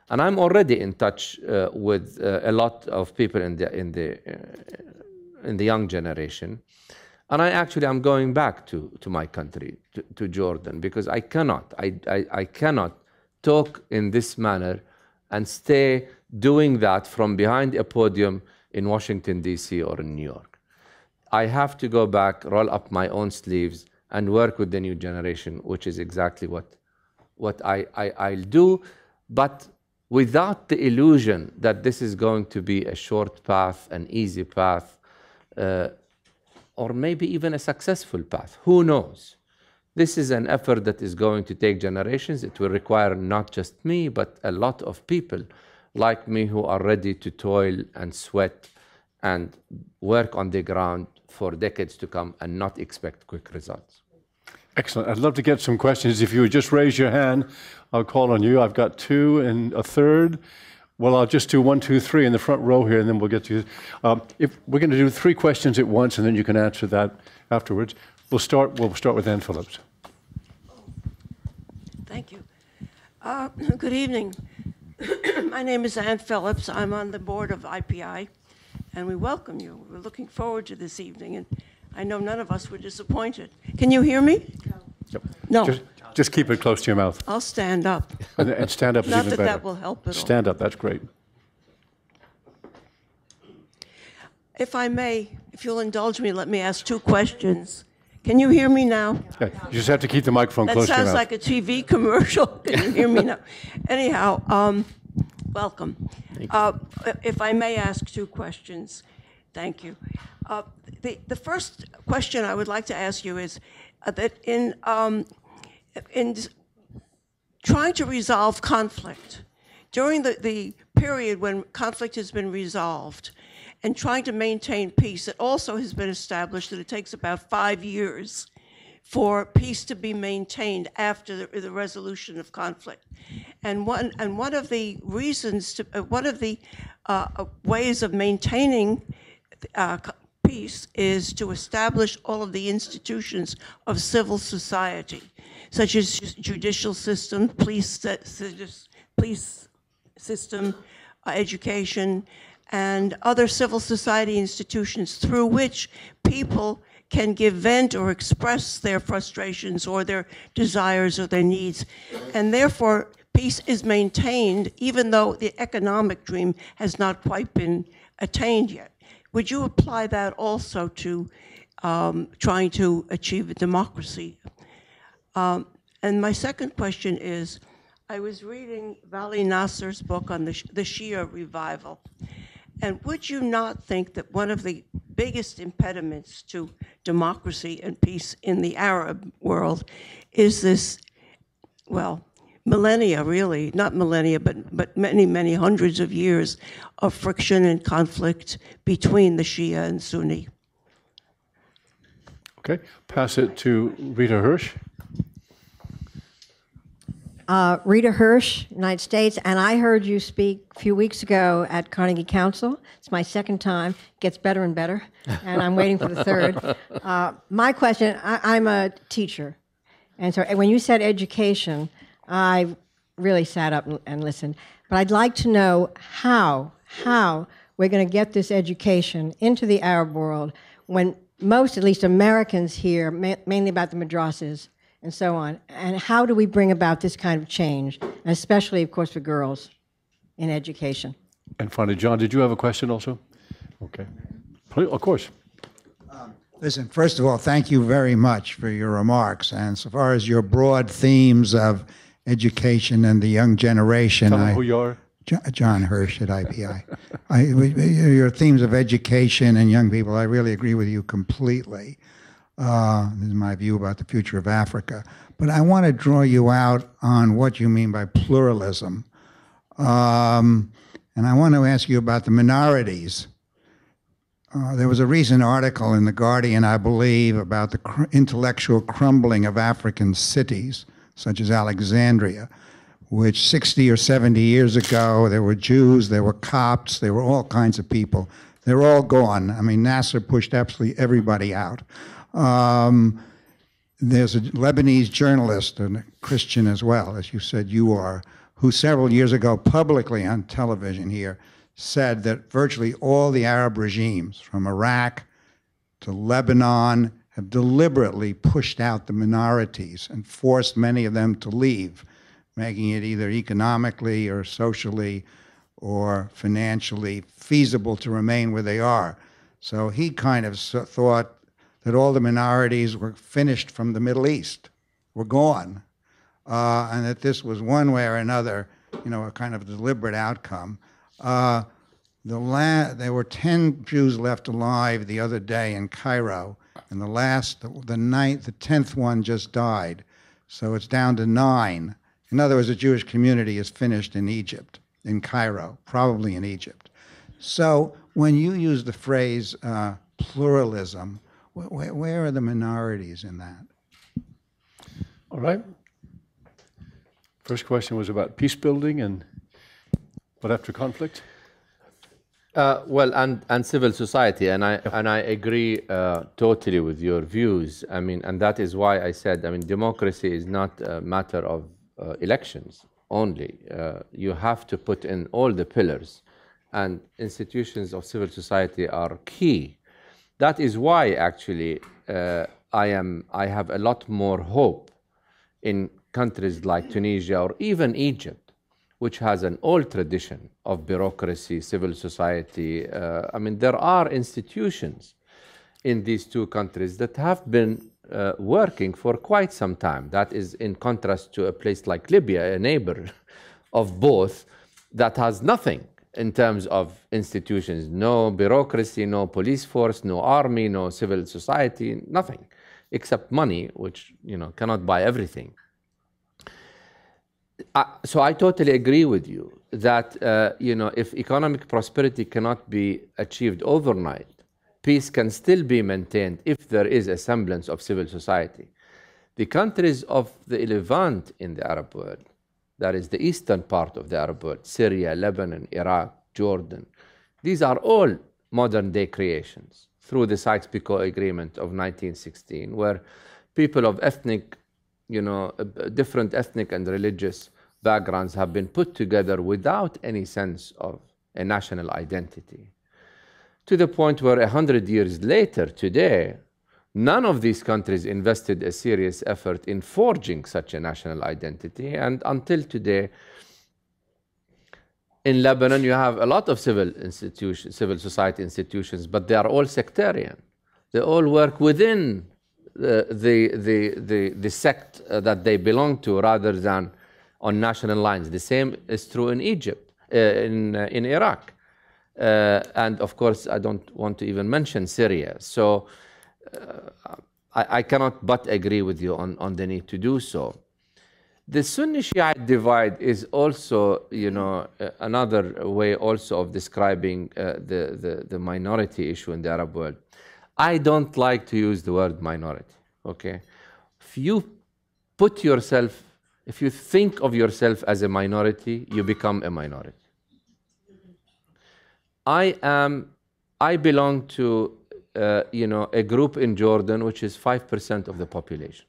[SPEAKER 2] And I'm already in touch with a lot of people in the young generation. And I'm going back to my country, to Jordan, because I cannot talk in this manner and stay doing that from behind a podium in Washington, D.C. or in New York. I have to go back, roll up my own sleeves, and work with the new generation, which is exactly what I'll do, but without the illusion that this is going to be a short path, an easy path, or maybe even a successful path. Who knows? This is an effort that is going to take generations. It will require not just me, but a lot of people like me who are ready to toil and sweat and work on the ground for decades to come and not expect quick results.
[SPEAKER 1] Excellent. I'd love to get some questions. If you would just raise your hand, I'll call on you. I've got two and a third. Well, I'll just do 1, 2, 3 in the front row here, and then we'll get to you. If we're going to do 3 questions at once, and then you can answer that afterwards. We'll start with Ann Phillips.
[SPEAKER 3] Thank you. Good evening. My name is Ann Phillips. I'm on the board of IPI, and we welcome you. We're looking forward to this evening, and I know none of us were disappointed. Can you hear me?
[SPEAKER 1] Yep.
[SPEAKER 3] No.
[SPEAKER 1] Just keep it close to your mouth.
[SPEAKER 3] I'll stand up.
[SPEAKER 1] And stand up is even better.
[SPEAKER 3] Not that that will help at all.
[SPEAKER 1] Stand up, that's great.
[SPEAKER 3] If I may, if you'll indulge me, let me ask 2 questions. Can you hear me now?
[SPEAKER 1] Yeah, you just have to keep the microphone close to your mouth.
[SPEAKER 3] That sounds like a TV commercial. Can you hear me now? Anyhow, welcome. If I may ask 2 questions, thank you. The first question I would like to ask you is that in trying to resolve conflict, during the period when conflict has been resolved, and trying to maintain peace, it also has been established that it takes about 5 years for peace to be maintained after the resolution of conflict. And one of the reasons, one of the ways of maintaining peace is to establish all of the institutions of civil society, such as judicial system, police system, education, and other civil society institutions through which people can give vent or express their frustrations or their desires or their needs. And therefore, peace is maintained even though the economic dream has not quite been attained yet. Would you apply that also to trying to achieve a democracy? And my second question is, I was reading Vali Nasser's book on the Shia revival. And would you not think that one of the biggest impediments to democracy and peace in the Arab world is this, well, millennia really, not millennia, but many, many hundreds of years of friction and conflict between the Shia and Sunni?
[SPEAKER 1] Okay, pass it to Rita Hirsch.
[SPEAKER 4] Rita Hirsch, United States, and I heard you speak a few weeks ago at Carnegie Council. It's my second time. It gets better and better, and I'm waiting for the third. My question, I'm a teacher, and so when you said education, I really sat up and listened. But I'd like to know how we're going to get this education into the Arab world when most, at least Americans here, mainly about the madrasas, and so on. And how do we bring about this kind of change, especially, of course, for girls in education?
[SPEAKER 1] And finally, John, did you have a question also? Okay. Of course.
[SPEAKER 5] Listen, first of all, thank you very much for your remarks. And so far as your broad themes of education and the young generation,
[SPEAKER 1] Tell them who you are.
[SPEAKER 5] John Hirsch at IPI. Your themes of education and young people, I really agree with you completely. This is my view about the future of Africa. But I want to draw you out on what you mean by pluralism. And I want to ask you about the minorities. There was a recent article in The Guardian, I believe, about the intellectual crumbling of African cities, such as Alexandria, which 60 or 70 years ago, there were Jews, there were Copts, there were all kinds of people. They're all gone. I mean, Nasser pushed absolutely everybody out. There's a Lebanese journalist, and a Christian as well, as you said you are, who several years ago publicly on television here said that virtually all the Arab regimes, from Iraq to Lebanon, have deliberately pushed out the minorities and forced many of them to leave, making it either economically or socially or financially feasible to remain where they are. So he kind of thought that all the minorities were finished from the Middle East, were gone, and that this was one way or another, you know, a kind of deliberate outcome. There were 10 Jews left alive the other day in Cairo, and the 10th one just died. So it's down to 9. In other words, the Jewish community is finished in Egypt, in Cairo, probably in Egypt. So when you use the phrase pluralism, where are the minorities in that?
[SPEAKER 1] All right. First question was about peace building and what after conflict?
[SPEAKER 2] Well, and civil society, and I agree totally with your views. I mean, and that is why I said, I mean, democracy is not a matter of elections only. You have to put in all the pillars, and institutions of civil society are key. That is why, actually, I have a lot more hope in countries like Tunisia or even Egypt, which has an old tradition of bureaucracy, civil society. I mean, there are institutions in these two countries that have been working for quite some time. That is in contrast to a place like Libya, a neighbor of both, that has nothing in terms of institutions. No bureaucracy, no police force, no army, no civil society, nothing, except money, which, you know, cannot buy everything. So I totally agree with you that, you know, if economic prosperity cannot be achieved overnight, peace can still be maintained if there is a semblance of civil society. The countries of the Levant in the Arab world, that is the eastern part of the Arab world, Syria, Lebanon, Iraq, Jordan, these are all modern-day creations through the Sykes-Picot Agreement of 1916, where people of ethnic, you know, different ethnic and religious backgrounds have been put together without any sense of a national identity. To the point where 100 years later, today, none of these countries invested a serious effort in forging such a national identity. And until today, in Lebanon, you have a lot of civil society institutions, but they are all sectarian. They all work within the sect that they belong to rather than on national lines. The same is true in Egypt, in Iraq. And of course, I don't want to even mention Syria. So I cannot but agree with you on the need to do so. The Sunni-Shiite divide is also, you know, another way also of describing the minority issue in the Arab world. I don't like to use the word minority, okay? If you put yourself, if you think of yourself as a minority, you become a minority. I belong to, you know, a group in Jordan which is 5% of the population.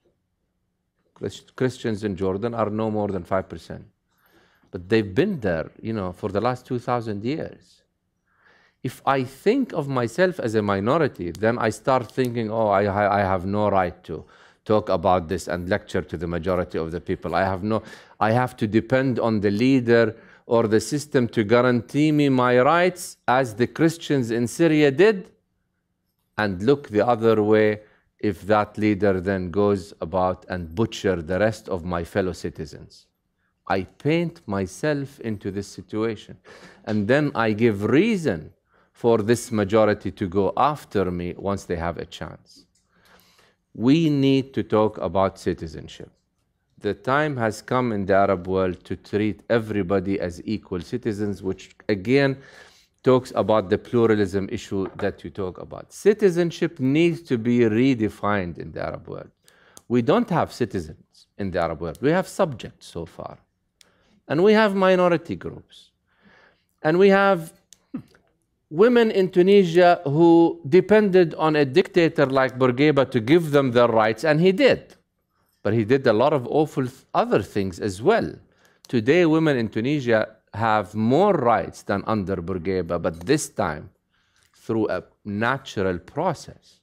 [SPEAKER 2] Christians in Jordan are no more than 5%. But they've been there, you know, for the last 2,000 years. If I think of myself as a minority, then I start thinking, oh, I have no right to talk about this and lecture to the majority of the people. I have to depend on the leader or the system to guarantee me my rights, as the Christians in Syria did, and look the other way if that leader then goes about and butcher the rest of my fellow citizens. I paint myself into this situation, and then I give reason for this majority to go after me once they have a chance. We need to talk about citizenship. The time has come in the Arab world to treat everybody as equal citizens, which again talks about the pluralism issue that you talk about. Citizenship needs to be redefined in the Arab world. We don't have citizens in the Arab world. We have subjects so far. And we have minority groups. And we have women in Tunisia who depended on a dictator like Bourguiba to give them their rights, and he did. But he did a lot of awful other things as well. Today, women in Tunisia have more rights than under Bourguiba, but this time through a natural process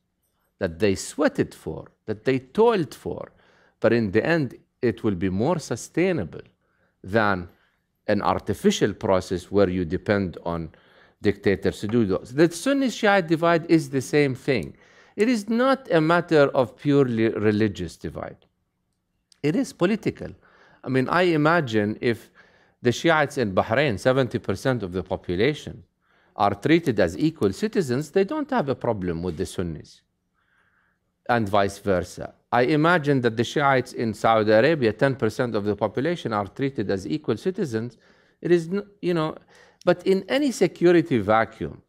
[SPEAKER 2] that they sweated for, that they toiled for. But in the end, it will be more sustainable than an artificial process where you depend on dictators to do those. The Sunni-Shiite divide is the same thing. It is not a matter of purely religious divide. It is political. I mean, I imagine if the Shiites in Bahrain, 70% of the population, are treated as equal citizens, they don't have a problem with the Sunnis, and vice versa. I imagine that the Shiites in Saudi Arabia, 10% of the population, are treated as equal citizens. It is, but in any security vacuum,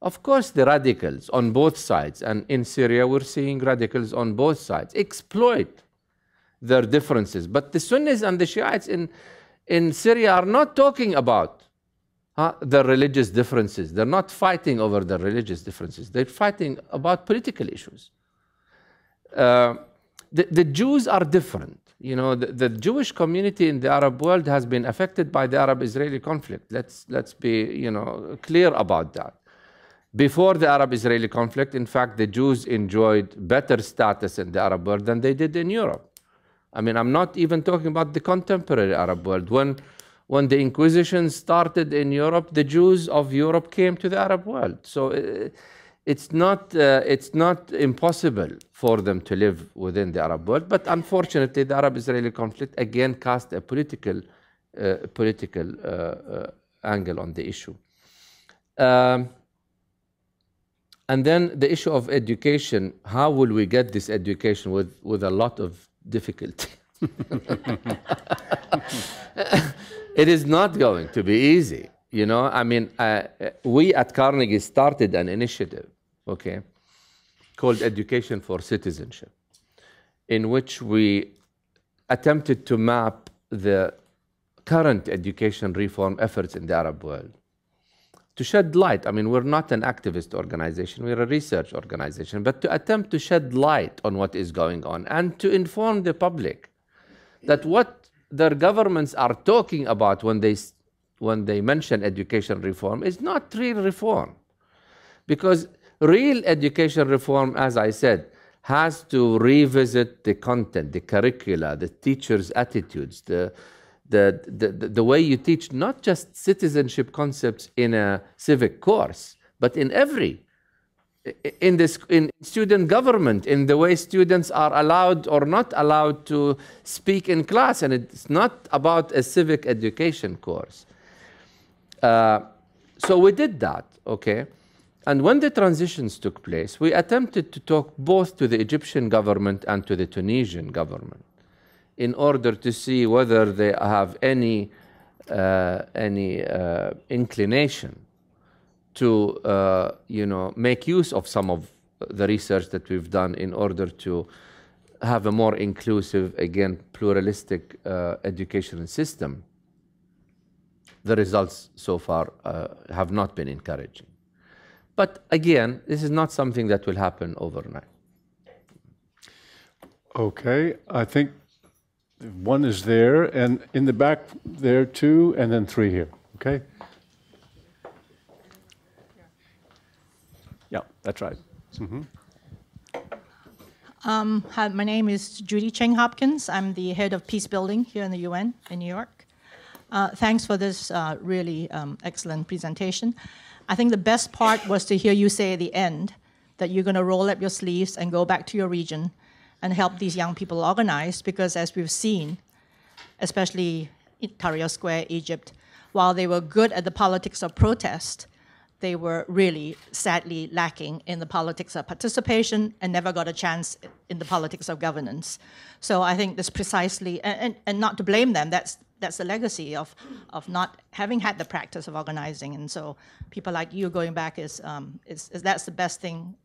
[SPEAKER 2] of course, the radicals on both sides, and in Syria, we're seeing radicals on both sides exploit their differences. But the Sunnis and the Shiites in Syria are not talking about their religious differences. They're not fighting over their religious differences. They're fighting about political issues. The Jews are different. The Jewish community in the Arab world has been affected by the Arab-Israeli conflict. Let's be, clear about that. Before the Arab-Israeli conflict, in fact, the Jews enjoyed better status in the Arab world than they did in Europe. I mean, I'm not even talking about the contemporary Arab world. When the Inquisition started in Europe, the Jews of Europe came to the Arab world. So it's not impossible for them to live within the Arab world. But unfortunately, the Arab-Israeli conflict again cast a political angle on the issue. And then the issue of education, how will we get this education with a lot of difficulty? It is not going to be easy, I mean, we at Carnegie started an initiative, called Education for Citizenship, in which we attempted to map the current education reform efforts in the Arab world, to shed light. I mean, we're not an activist organization, we're a research organization, but to attempt to shed light on what is going on and to inform the public that what their governments are talking about when they mention education reform is not real reform. Because real education reform, as I said, has to revisit the content, the curricula, the teachers' attitudes, the way you teach not just citizenship concepts in a civic course, but in student government, in the way students are allowed or not allowed to speak in class. And it's not about a civic education course. So we did that, And when the transitions took place, we attempted to talk both to the Egyptian government and to the Tunisian government in order to see whether they have any inclination to make use of some of the research that we've done in order to have a more inclusive, again, pluralistic educational system. The results so far have not been encouraging. But again, this is not something that will happen overnight.
[SPEAKER 1] Okay, I think one is there, and in the back there two, and then three here, okay? Yeah, that's right. Mm-hmm.
[SPEAKER 6] Hi, my name is Judy Cheng Hopkins. I'm the head of peace building here in the UN in New York. Thanks for this really excellent presentation. I think the best part was to hear you say at the end that you're going to roll up your sleeves and go back to your region and help these young people organize, because as we've seen, especially in Tahrir Square, Egypt, while they were good at the politics of protest, they were really sadly lacking in the politics of participation and never got a chance in the politics of governance. So I think this precisely, and not to blame them, that's the legacy of not having had the practice of organizing. And so people like you going back that's the best thing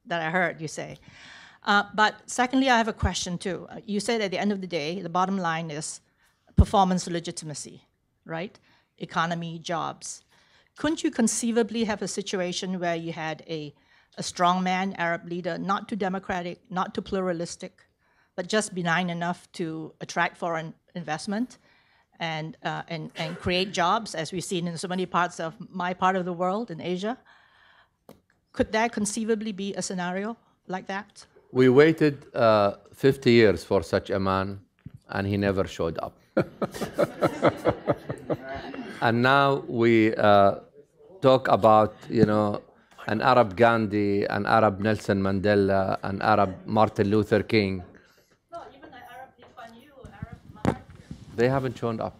[SPEAKER 6] that I heard you say. But secondly, I have a question too. You said at the end of the day, the bottom line is performance legitimacy, right? Economy, jobs. Couldn't you conceivably have a situation where you had a strongman Arab leader, not too democratic, not too pluralistic, but just benign enough to attract foreign investment and create jobs, as we've seen in so many parts of my part of the world, in Asia? Could that conceivably be a scenario like that?
[SPEAKER 2] We waited 50 years for such a man, and he never showed up. And now we talk about, an Arab Gandhi, an Arab Nelson Mandela, an Arab Martin Luther King.
[SPEAKER 6] No, even an Arab Lee Kuan Yew, Arab Mahatma.
[SPEAKER 2] They haven't shown up.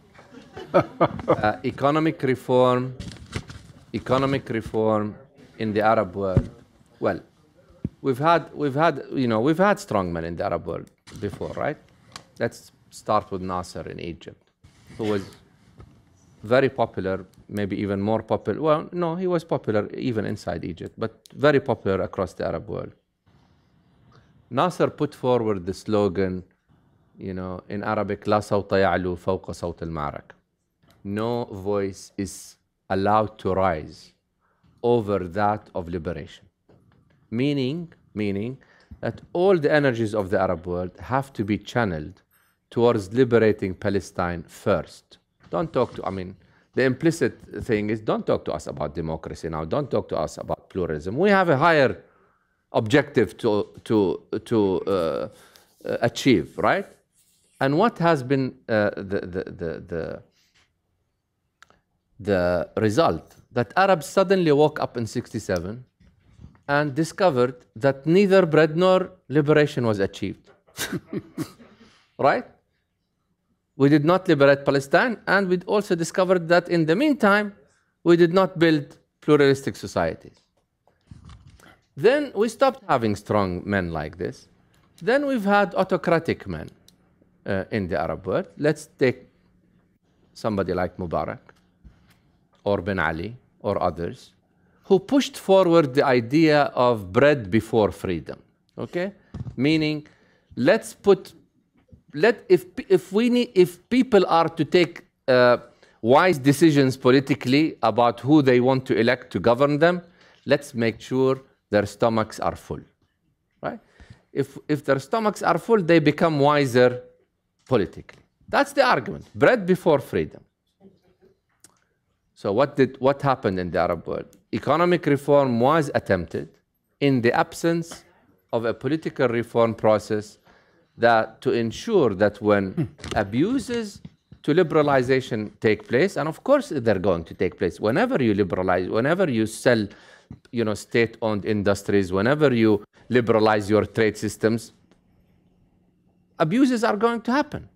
[SPEAKER 2] Economic reform, economic reform in the Arab world, well, we've had strongmen in the Arab world before, right? Let's start with Nasser in Egypt, who was very popular, maybe even more popular. Well, no, he was popular even inside Egypt, but very popular across the Arab world. Nasser put forward the slogan, in Arabic, لا صوت يعلو فوق صوت المعركة. No voice is allowed to rise over that of liberation. Meaning that all the energies of the Arab world have to be channeled towards liberating Palestine first. Don't talk to, the implicit thing is don't talk to us about democracy now, don't talk to us about pluralism. We have a higher objective to achieve, right? And what has been the result? That Arabs suddenly woke up in '67 and discovered that neither bread nor liberation was achieved. Right? We did not liberate Palestine, and we also discovered that in the meantime, we did not build pluralistic societies. Then we stopped having strong men like this. Then we've had autocratic men in the Arab world. Let's take somebody like Mubarak or Ben Ali or others who pushed forward the idea of bread before freedom. Okay? Meaning, if people are to take wise decisions politically about who they want to elect to govern them, let's make sure their stomachs are full, right? If their stomachs are full, they become wiser politically. That's the argument. Bread before freedom. So what happened in the Arab world? Economic reform was attempted in the absence of a political reform process to ensure that when abuses to liberalization take place, and of course they're going to take place, whenever you liberalize, whenever you sell state-owned industries, whenever you liberalize your trade systems, abuses are going to happen.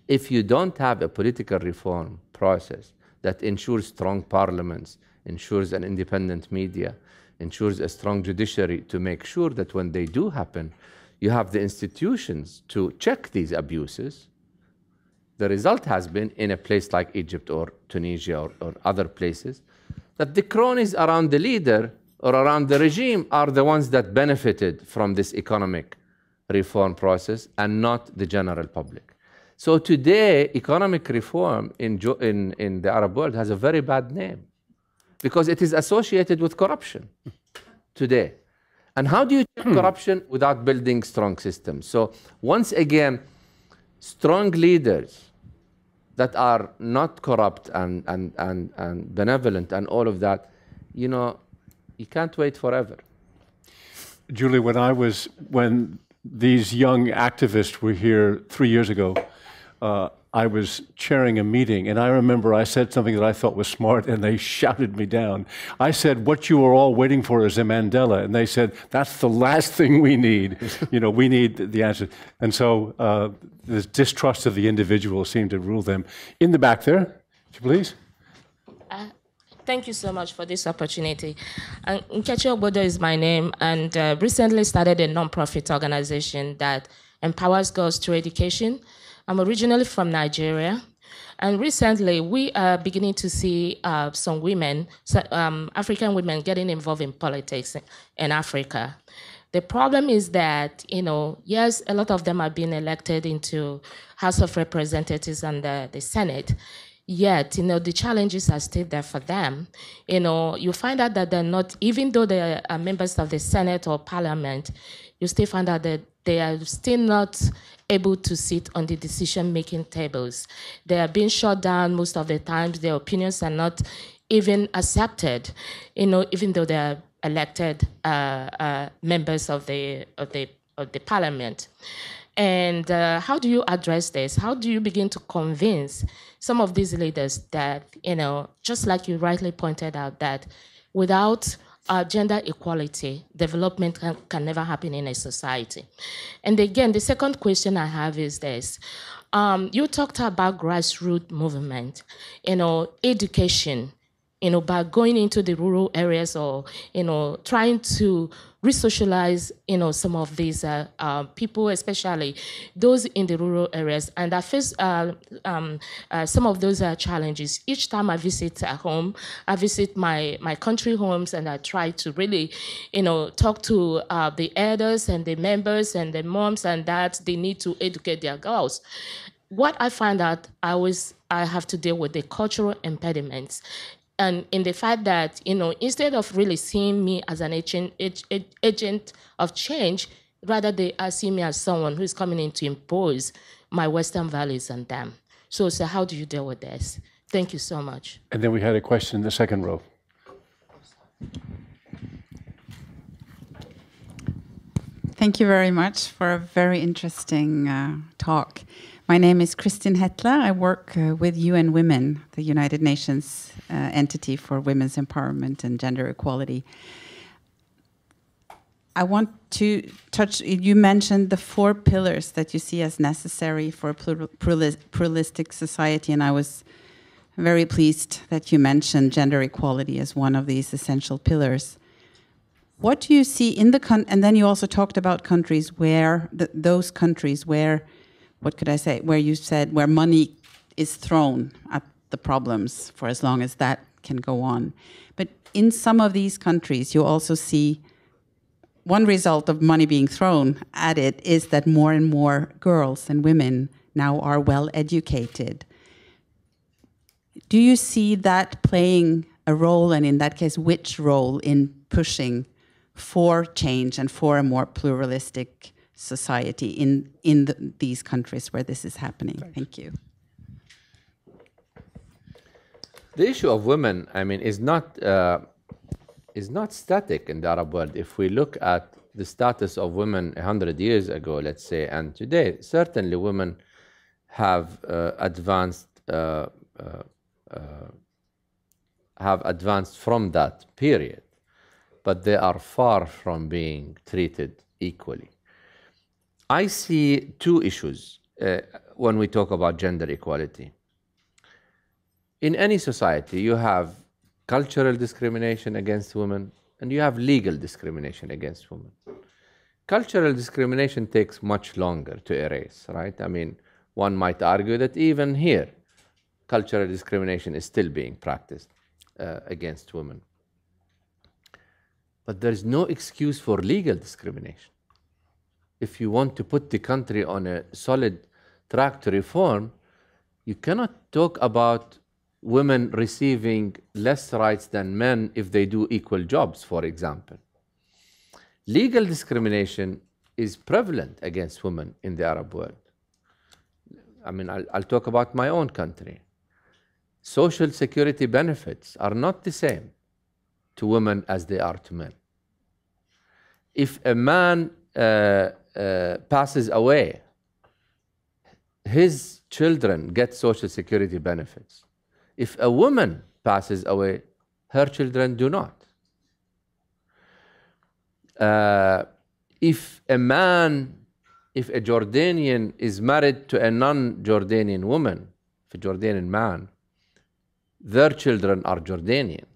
[SPEAKER 2] If you don't have a political reform process that ensures strong parliaments, ensures an independent media, ensures a strong judiciary to make sure that when they do happen, you have the institutions to check these abuses, the result has been in a place like Egypt or Tunisia or other places, that the cronies around the leader or around the regime are the ones that benefited from this economic reform process and not the general public. So today, economic reform in the Arab world has a very bad name because it is associated with corruption today. And how do you check corruption without building strong systems? So once again, strong leaders that are not corrupt and benevolent and all of that, you can't wait forever.
[SPEAKER 1] Julie, when these young activists were here 3 years ago, I was chairing a meeting, and I remember I said something that I thought was smart, and they shouted me down. I said, what you are all waiting for is a Mandela, and they said, that's the last thing we need. We need the answer. And so the distrust of the individual seemed to rule them. In the back there, if you please.
[SPEAKER 7] Thank you so much for this opportunity. Nkechi Obodo is my name, and recently started a non-profit organization that empowers girls through education. I'm originally from Nigeria, and recently we are beginning to see some women, African women, getting involved in politics in Africa. The problem is that, yes, a lot of them are being elected into House of Representatives and the Senate, yet, the challenges are still there for them. You find out that they're not, even though they are members of the Senate or Parliament, you still find out that they are still not able to sit on the decision-making tables. They are being shut down most of the times. Their opinions are not even accepted, even though they are elected members of the Parliament. And how do you address this? How do you begin to convince some of these leaders that, just like you rightly pointed out, that without gender equality, development can never happen in a society? And again, the second question I have is this. You talked about grassroots movement, education. by going into the rural areas or, trying to re-socialize, some of these people, especially those in the rural areas. And I face some of those challenges. Each time I visit a home, I visit my country homes, and I try to really, talk to the elders and the members and the moms and dads. They need to educate their girls. What I find out, I have to deal with the cultural impediments. And in the fact that, instead of really seeing me as an agent of change, rather they see me as someone who is coming in to impose my Western values on them. So how do you deal with this? Thank you so much.
[SPEAKER 1] And then we had a question in the second row.
[SPEAKER 8] Thank you very much for a very interesting talk. My name is Kristin Hetla. I work with UN Women, the United Nations entity for women's empowerment and gender equality. I want to touch, you mentioned the 4 pillars that you see as necessary for a pluralistic society, and I was very pleased that you mentioned gender equality as one of these essential pillars. What do you see in the and then you also talked about countries where, those countries where, what could I say, where you said where money is thrown at the problems for as long as that can go on. But in some of these countries, you also see one result of money being thrown at it is that more and more girls and women now are well educated. Do you see that playing a role, and in that case, which role in pushing for change and for a more pluralistic society in these countries where this is happening? Thank you.
[SPEAKER 2] The issue of women, I mean, is not static in the Arab world. If we look at the status of women 100 years ago, let's say, and today, certainly women have advanced from that period, but they are far from being treated equally. I see 2 issues when we talk about gender equality. In any society, you have cultural discrimination against women, and you have legal discrimination against women. Cultural discrimination takes much longer to erase, right? I mean, one might argue that even here, cultural discrimination is still being practiced against women. But there is no excuse for legal discrimination. If you want to put the country on a solid track to reform, you cannot talk about women receiving less rights than men if they do equal jobs, for example. Legal discrimination is prevalent against women in the Arab world. I mean, I'll talk about my own country. Social security benefits are not the same to women as they are to men. If a man passes away, his children get social security benefits. If a woman passes away, her children do not. If a Jordanian is married to a non-Jordanian woman, if a Jordanian man, their children are Jordanian.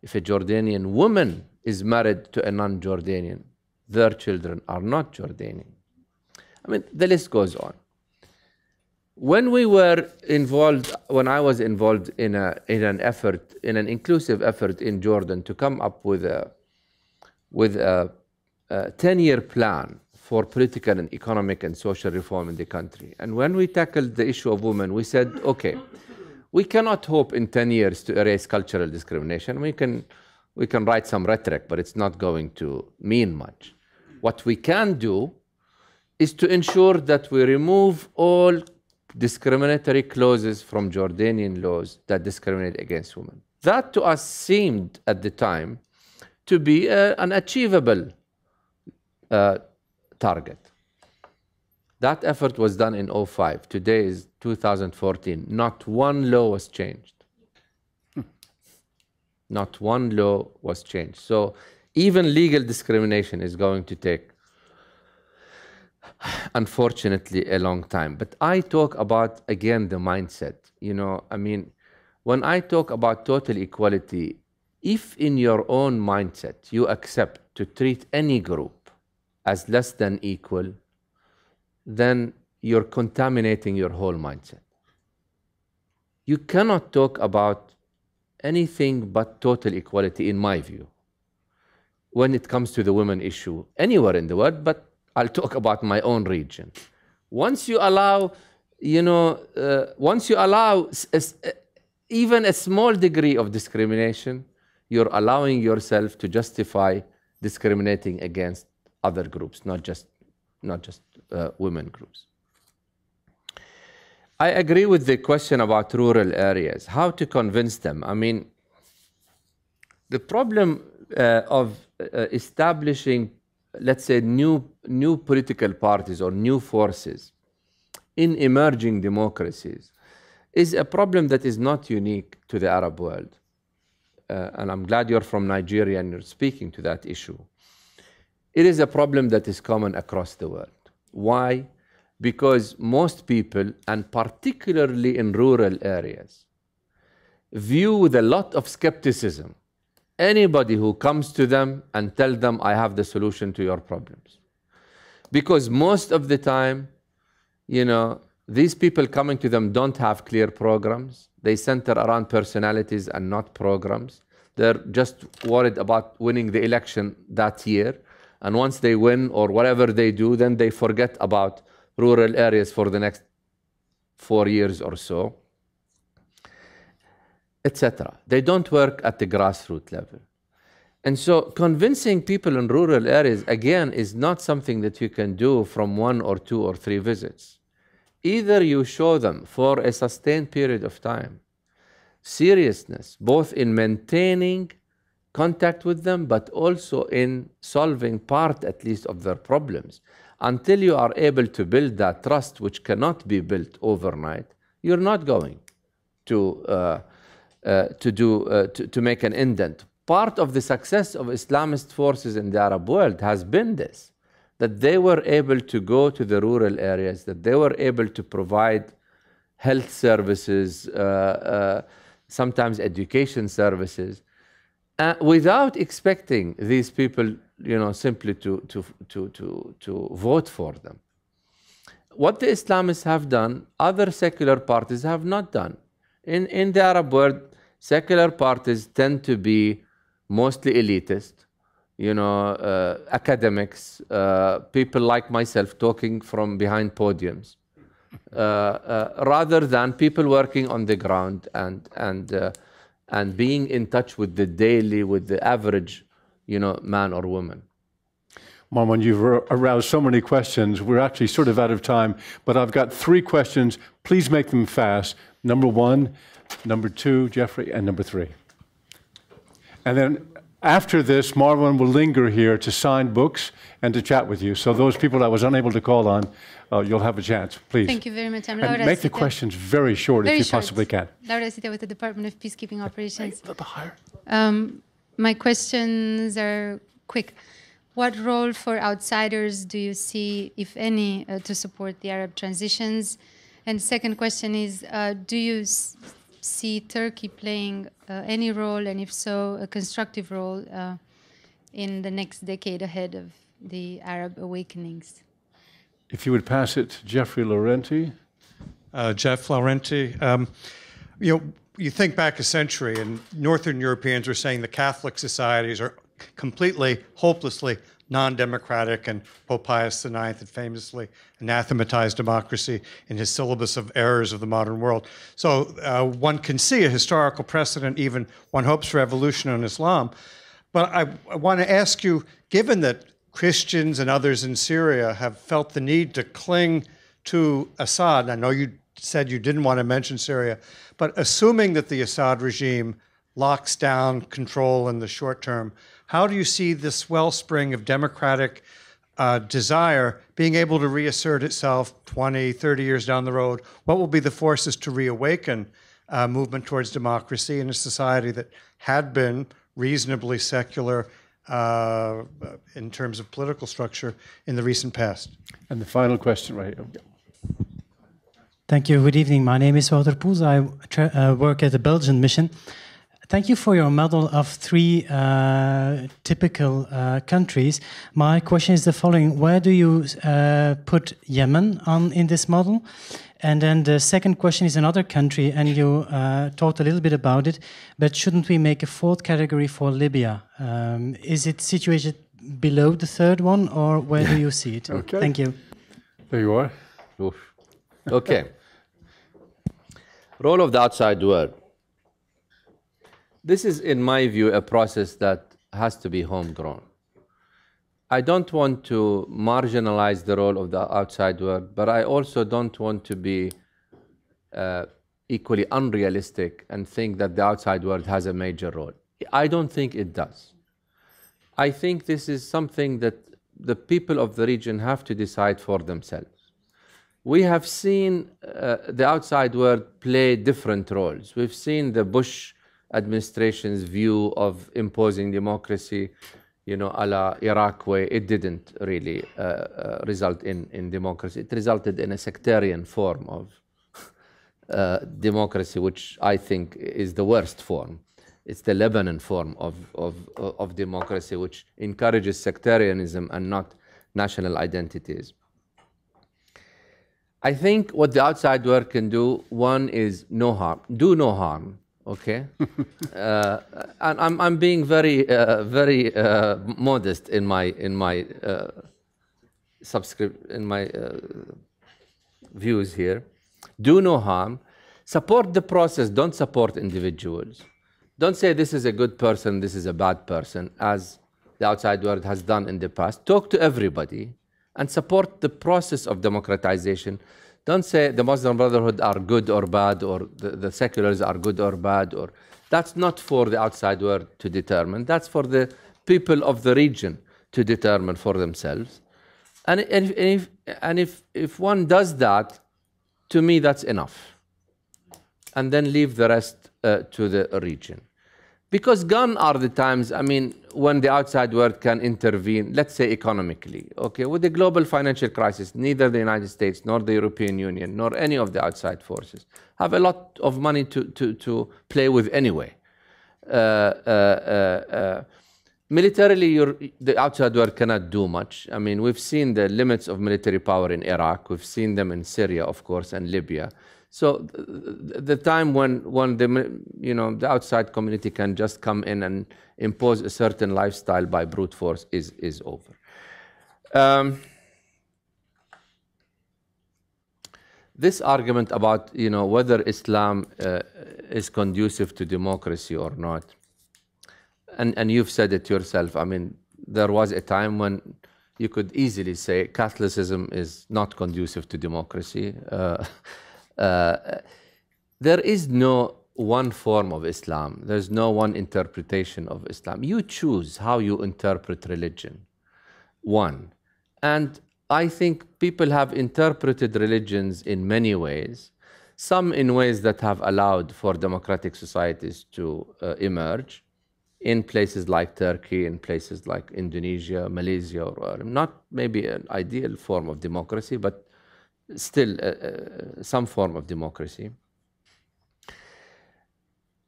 [SPEAKER 2] If a Jordanian woman is married to a non-Jordanian, their children are not Jordanian. I mean, the list goes on. When we were involved, when I was involved in an inclusive effort in Jordan to come up with a 10-year plan for political and economic and social reform in the country. And when we tackled the issue of women, we said, okay, we cannot hope in 10 years to erase cultural discrimination. We can write some rhetoric, but it's not going to mean much. What we can do is to ensure that we remove all discriminatory clauses from Jordanian laws that discriminate against women. That to us seemed at the time to be an achievable target. That effort was done in 2005. Today is 2014. Not one law was changed. Not one law was changed. So even legal discrimination is going to take, unfortunately, a long time. But I talk about, again, the mindset. You know, I mean, When I talk about total equality, if in your own mindset you accept to treat any group as less than equal, then you're contaminating your whole mindset. You cannot talk about anything but total equality, in my view, when it comes to the women issue anywhere in the world, but I'll talk about my own region. Once you allow, even a small degree of discrimination, you're allowing yourself to justify discriminating against other groups, not just women groups. I agree with the question about rural areas, how to convince them. I mean, the problem of establishing, let's say, new political parties or new forces in emerging democracies is a problem that is not unique to the Arab world. And I'm glad you're from Nigeria and you're speaking to that issue. It is a problem that is common across the world. Why? Because most people, and particularly in rural areas, view with a lot of skepticism anybody who comes to them and tell them, I have the solution to your problems. Because most of the time, these people coming to them don't have clear programs. They center around personalities and not programs. They're just worried about winning the election that year. And once they win or whatever they do, then they forget about rural areas for the next 4 years or so, etc. They don't work at the grassroots level. And so convincing people in rural areas, again, is not something that you can do from 1 or 2 or 3 visits. Either you show them for a sustained period of time seriousness, both in maintaining contact with them, but also in solving part, at least, of their problems. Until you are able to build that trust, which cannot be built overnight, you're not going to make an indent. Part of the success of Islamist forces in the Arab world has been this, that they were able to go to the rural areas, that they were able to provide health services, sometimes education services, without expecting these people, simply to vote for them. What the Islamists have done, other secular parties have not done. In the Arab world, secular parties tend to be mostly elitist, academics, people like myself talking from behind podiums, rather than people working on the ground and being in touch with the average, man or woman.
[SPEAKER 1] Marwan, you've aroused so many questions. We're actually sort of out of time, but I've got 3 questions. Please make them fast. Number 1, number 2, Jeffrey, and number 3. And then after this, Marwan will linger here to sign books and to chat with you. So those people I was unable to call on, you'll have a chance, please.
[SPEAKER 9] Thank you very much. I'm
[SPEAKER 1] and
[SPEAKER 9] Laura
[SPEAKER 1] make the
[SPEAKER 9] Sita.
[SPEAKER 1] questions very short if you possibly can.
[SPEAKER 9] Laura Sita with the Department of Peacekeeping Operations.
[SPEAKER 1] A little higher.
[SPEAKER 9] My questions are quick. What role for outsiders do you see, if any, to support the Arab transitions? And second question is, do you see Turkey playing any role, and if so, a constructive role in the next decade ahead of the Arab awakenings?
[SPEAKER 1] If you would pass it to Jeffrey Laurenti.
[SPEAKER 10] Jeff Laurenti. You think back a century, and Northern Europeans were saying the Catholic societies are completely, hopelessly non-democratic, and Pope Pius IX had famously anathematized democracy in his syllabus of errors of the modern world. So one can see a historical precedent, even one hopes for evolution in Islam. But I want to ask you, given that Christians and others in Syria have felt the need to cling to Assad, I know you said you didn't want to mention Syria, but assuming that the Assad regime locks down control in the short term, how do you see this wellspring of democratic desire being able to reassert itself 20, 30 years down the road? What will be the forces to reawaken movement towards democracy in a society that had been reasonably secular in terms of political structure in the recent past?
[SPEAKER 1] And the final question right here.
[SPEAKER 11] Thank you. Good evening. My name is Wouter Poels. I work at the Belgian mission. Thank you for your model of three typical countries. My question is the following. Where do you put Yemen in this model? And then the second question is another country, and you talked a little bit about it, but shouldn't we make a fourth category for Libya? Is it situated below the third one, or where do you see it?
[SPEAKER 1] Okay.
[SPEAKER 11] Thank you.
[SPEAKER 1] There you are.
[SPEAKER 2] Oof. Okay. Role of the outside world. This is, in my view, a process that has to be homegrown. I don't want to marginalize the role of the outside world, but I also don't want to be equally unrealistic and think that the outside world has a major role. I don't think it does. I think this is something that the people of the region have to decide for themselves. We have seen the outside world play different roles. We've seen the Bush administration's view of imposing democracy, a la Iraq way. It didn't really result in democracy. It resulted in a sectarian form of democracy, which I think is the worst form. It's the Lebanon form of democracy, which encourages sectarianism and not national identities. I think what the outside world can do, one is no harm. Do no harm, okay? And I'm being very modest in my views here. Do no harm. Support the process. Don't support individuals. Don't say this is a good person, this is a bad person, as the outside world has done in the past. Talk to everybody and support the process of democratization. Don't say the Muslim Brotherhood are good or bad, or the seculars are good or bad. Or that's not for the outside world to determine. That's for the people of the region to determine for themselves. And if one does that, to me, that's enough. And then leave the rest to the region. Because gone are the times, when the outside world can intervene, let's say economically. Okay, with the global financial crisis, neither the United States, nor the European Union, nor any of the outside forces have a lot of money to play with anyway. Militarily, the outside world cannot do much. We've seen the limits of military power in Iraq. We've seen them in Syria, of course, and Libya. So the time when the outside community can just come in and impose a certain lifestyle by brute force is over. This argument about whether Islam is conducive to democracy or not, and you've said it yourself. There was a time when you could easily say Catholicism is not conducive to democracy. There is no one form of Islam. There's no one interpretation of Islam. You choose how you interpret religion. One. And I think people have interpreted religions in many ways, some in ways that have allowed for democratic societies to emerge in places like Turkey, in places like Indonesia, Malaysia, or not maybe an ideal form of democracy, but still some form of democracy.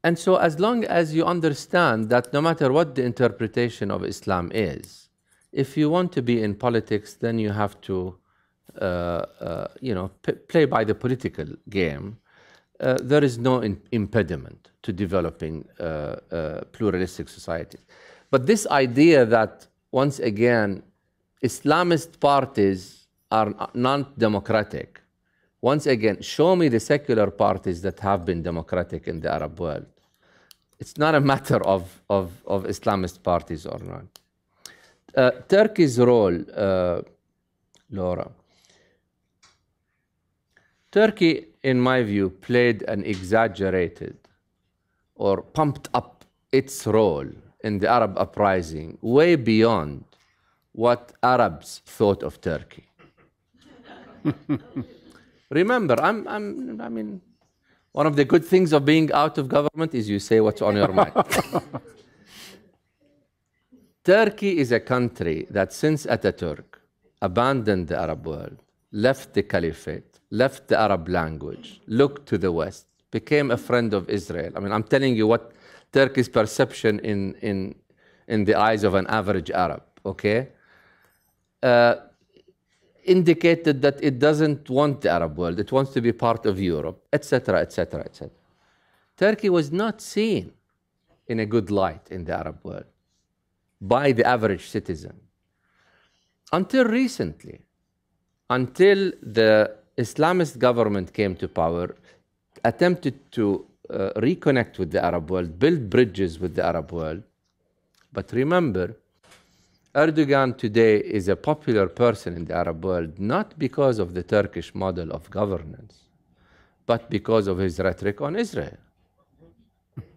[SPEAKER 2] And so as long as you understand that no matter what the interpretation of Islam is, if you want to be in politics, then you have to play by the political game. There is no impediment to developing pluralistic societies. But this idea that, once again, Islamist parties are non-democratic. Once again, show me the secular parties that have been democratic in the Arab world. It's not a matter of Islamist parties or not. Turkey's role, Laura. Turkey, in my view, played an exaggerated or pumped up its role in the Arab uprising way beyond what Arabs thought of Turkey. Remember, one of the good things of being out of government is you say what's on your mind. Turkey is a country that since Ataturk abandoned the Arab world, left the caliphate, left the Arab language, looked to the West, became a friend of Israel. I mean, I'm telling you what Turkey's perception in the eyes of an average Arab, okay? Indicated that it doesn't want the Arab world, it wants to be part of Europe, etc., etc., etc. Turkey was not seen in a good light in the Arab world by the average citizen until recently, until the Islamist government came to power, attempted to reconnect with the Arab world, build bridges with the Arab world. But remember, Erdogan today is a popular person in the Arab world, not because of the Turkish model of governance, but because of his rhetoric on Israel.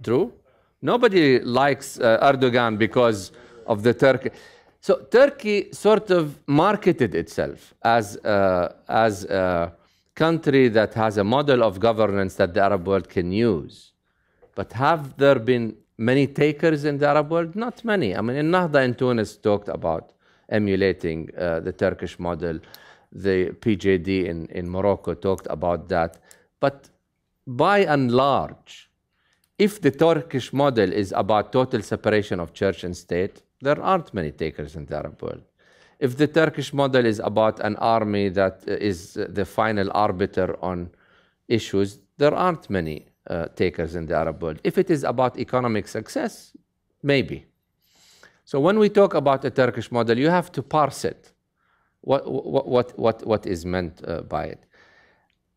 [SPEAKER 2] True? Nobody likes Erdogan because of the Turkey. So Turkey sort of marketed itself as a country that has a model of governance that the Arab world can use. But have there been many takers in the Arab world? Not many. I mean, Ennahda in Tunis talked about emulating the Turkish model. The PJD in Morocco talked about that. But by and large, if the Turkish model is about total separation of church and state, there aren't many takers in the Arab world. If the Turkish model is about an army that is the final arbiter on issues, there aren't many takers in the Arab world. If it is about economic success, maybe. So when we talk about a Turkish model, you have to parse it. What is meant by it?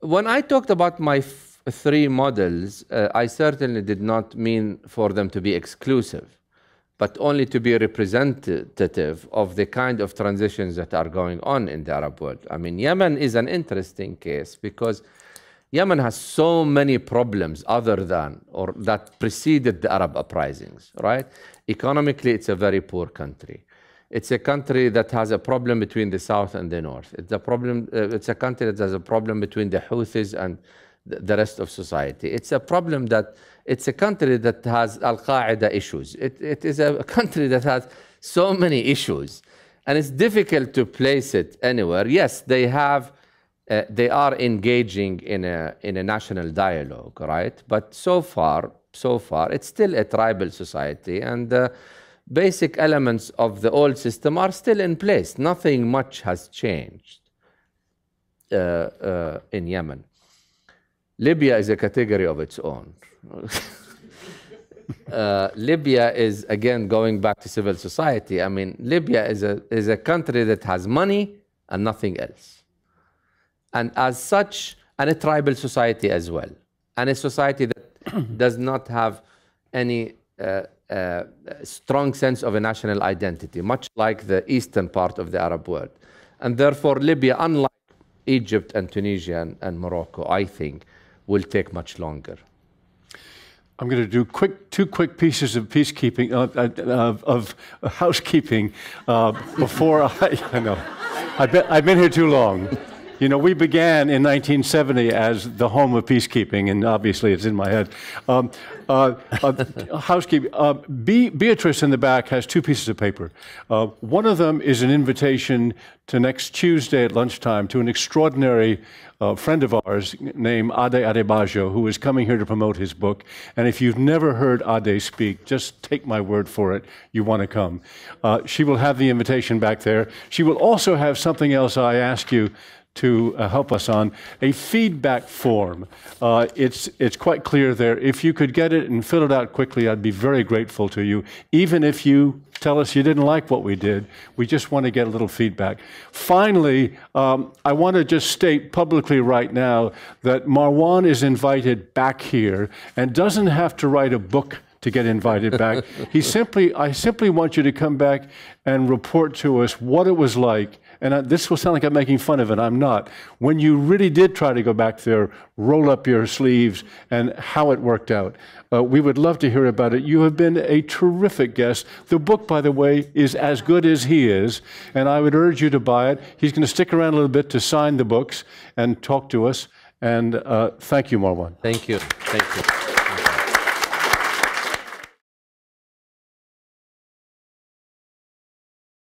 [SPEAKER 2] When I talked about my three models, I certainly did not mean for them to be exclusive, but only to be representative of the kind of transitions that are going on in the Arab world. I mean, Yemen is an interesting case because Yemen has so many problems other than, or that preceded the Arab uprisings, right? Economically, it's a very poor country. It's a country that has a problem between the south and the north. It's a country that has a problem between the Houthis and the rest of society. It's a country that has Al-Qaeda issues. It is a country that has so many issues, and it's difficult to place it anywhere. Yes, they are engaging in a national dialogue, right? But so far, it's still a tribal society, and the basic elements of the old system are still in place. Nothing much has changed in Yemen. Libya is a category of its own. Libya is, again, going back to civil society. I mean, Libya is a country that has money and nothing else. And as such, and a tribal society as well. And a society that does not have any strong sense of a national identity, much like the eastern part of the Arab world. And therefore, Libya, unlike Egypt and Tunisia and Morocco, I think, will take much longer.
[SPEAKER 1] I'm going to do two quick pieces of peacekeeping, of housekeeping before I know. I've been here too long. You know, we began in 1970 as the home of peacekeeping, and obviously it's in my head. Housekeeping. Beatrice in the back has two pieces of paper. One of them is an invitation to next Tuesday at lunchtime to an extraordinary friend of ours named Ade Adebayo, who is coming here to promote his book. And if you've never heard Ade speak, just take my word for it, you want to come. She will have the invitation back there. She will also have something else I ask you to help us on, a feedback form. It's quite clear there. If you could get it and fill it out quickly, I'd be very grateful to you. Even if you tell us you didn't like what we did, we just want to get a little feedback. Finally, I want to just state publicly right now that Marwan is invited back here and doesn't have to write a book to get invited back. I simply want you to come back and report to us what it was like. And this will sound like I'm making fun of it. I'm not. When you really did try to go back there, roll up your sleeves, and how it worked out. We would love to hear about it. You have been a terrific guest. The book, by the way, is as good as he is, and I would urge you to buy it. He's going to stick around a little bit to sign the books and talk to us. And thank you, Marwan.
[SPEAKER 2] Thank you. Thank you.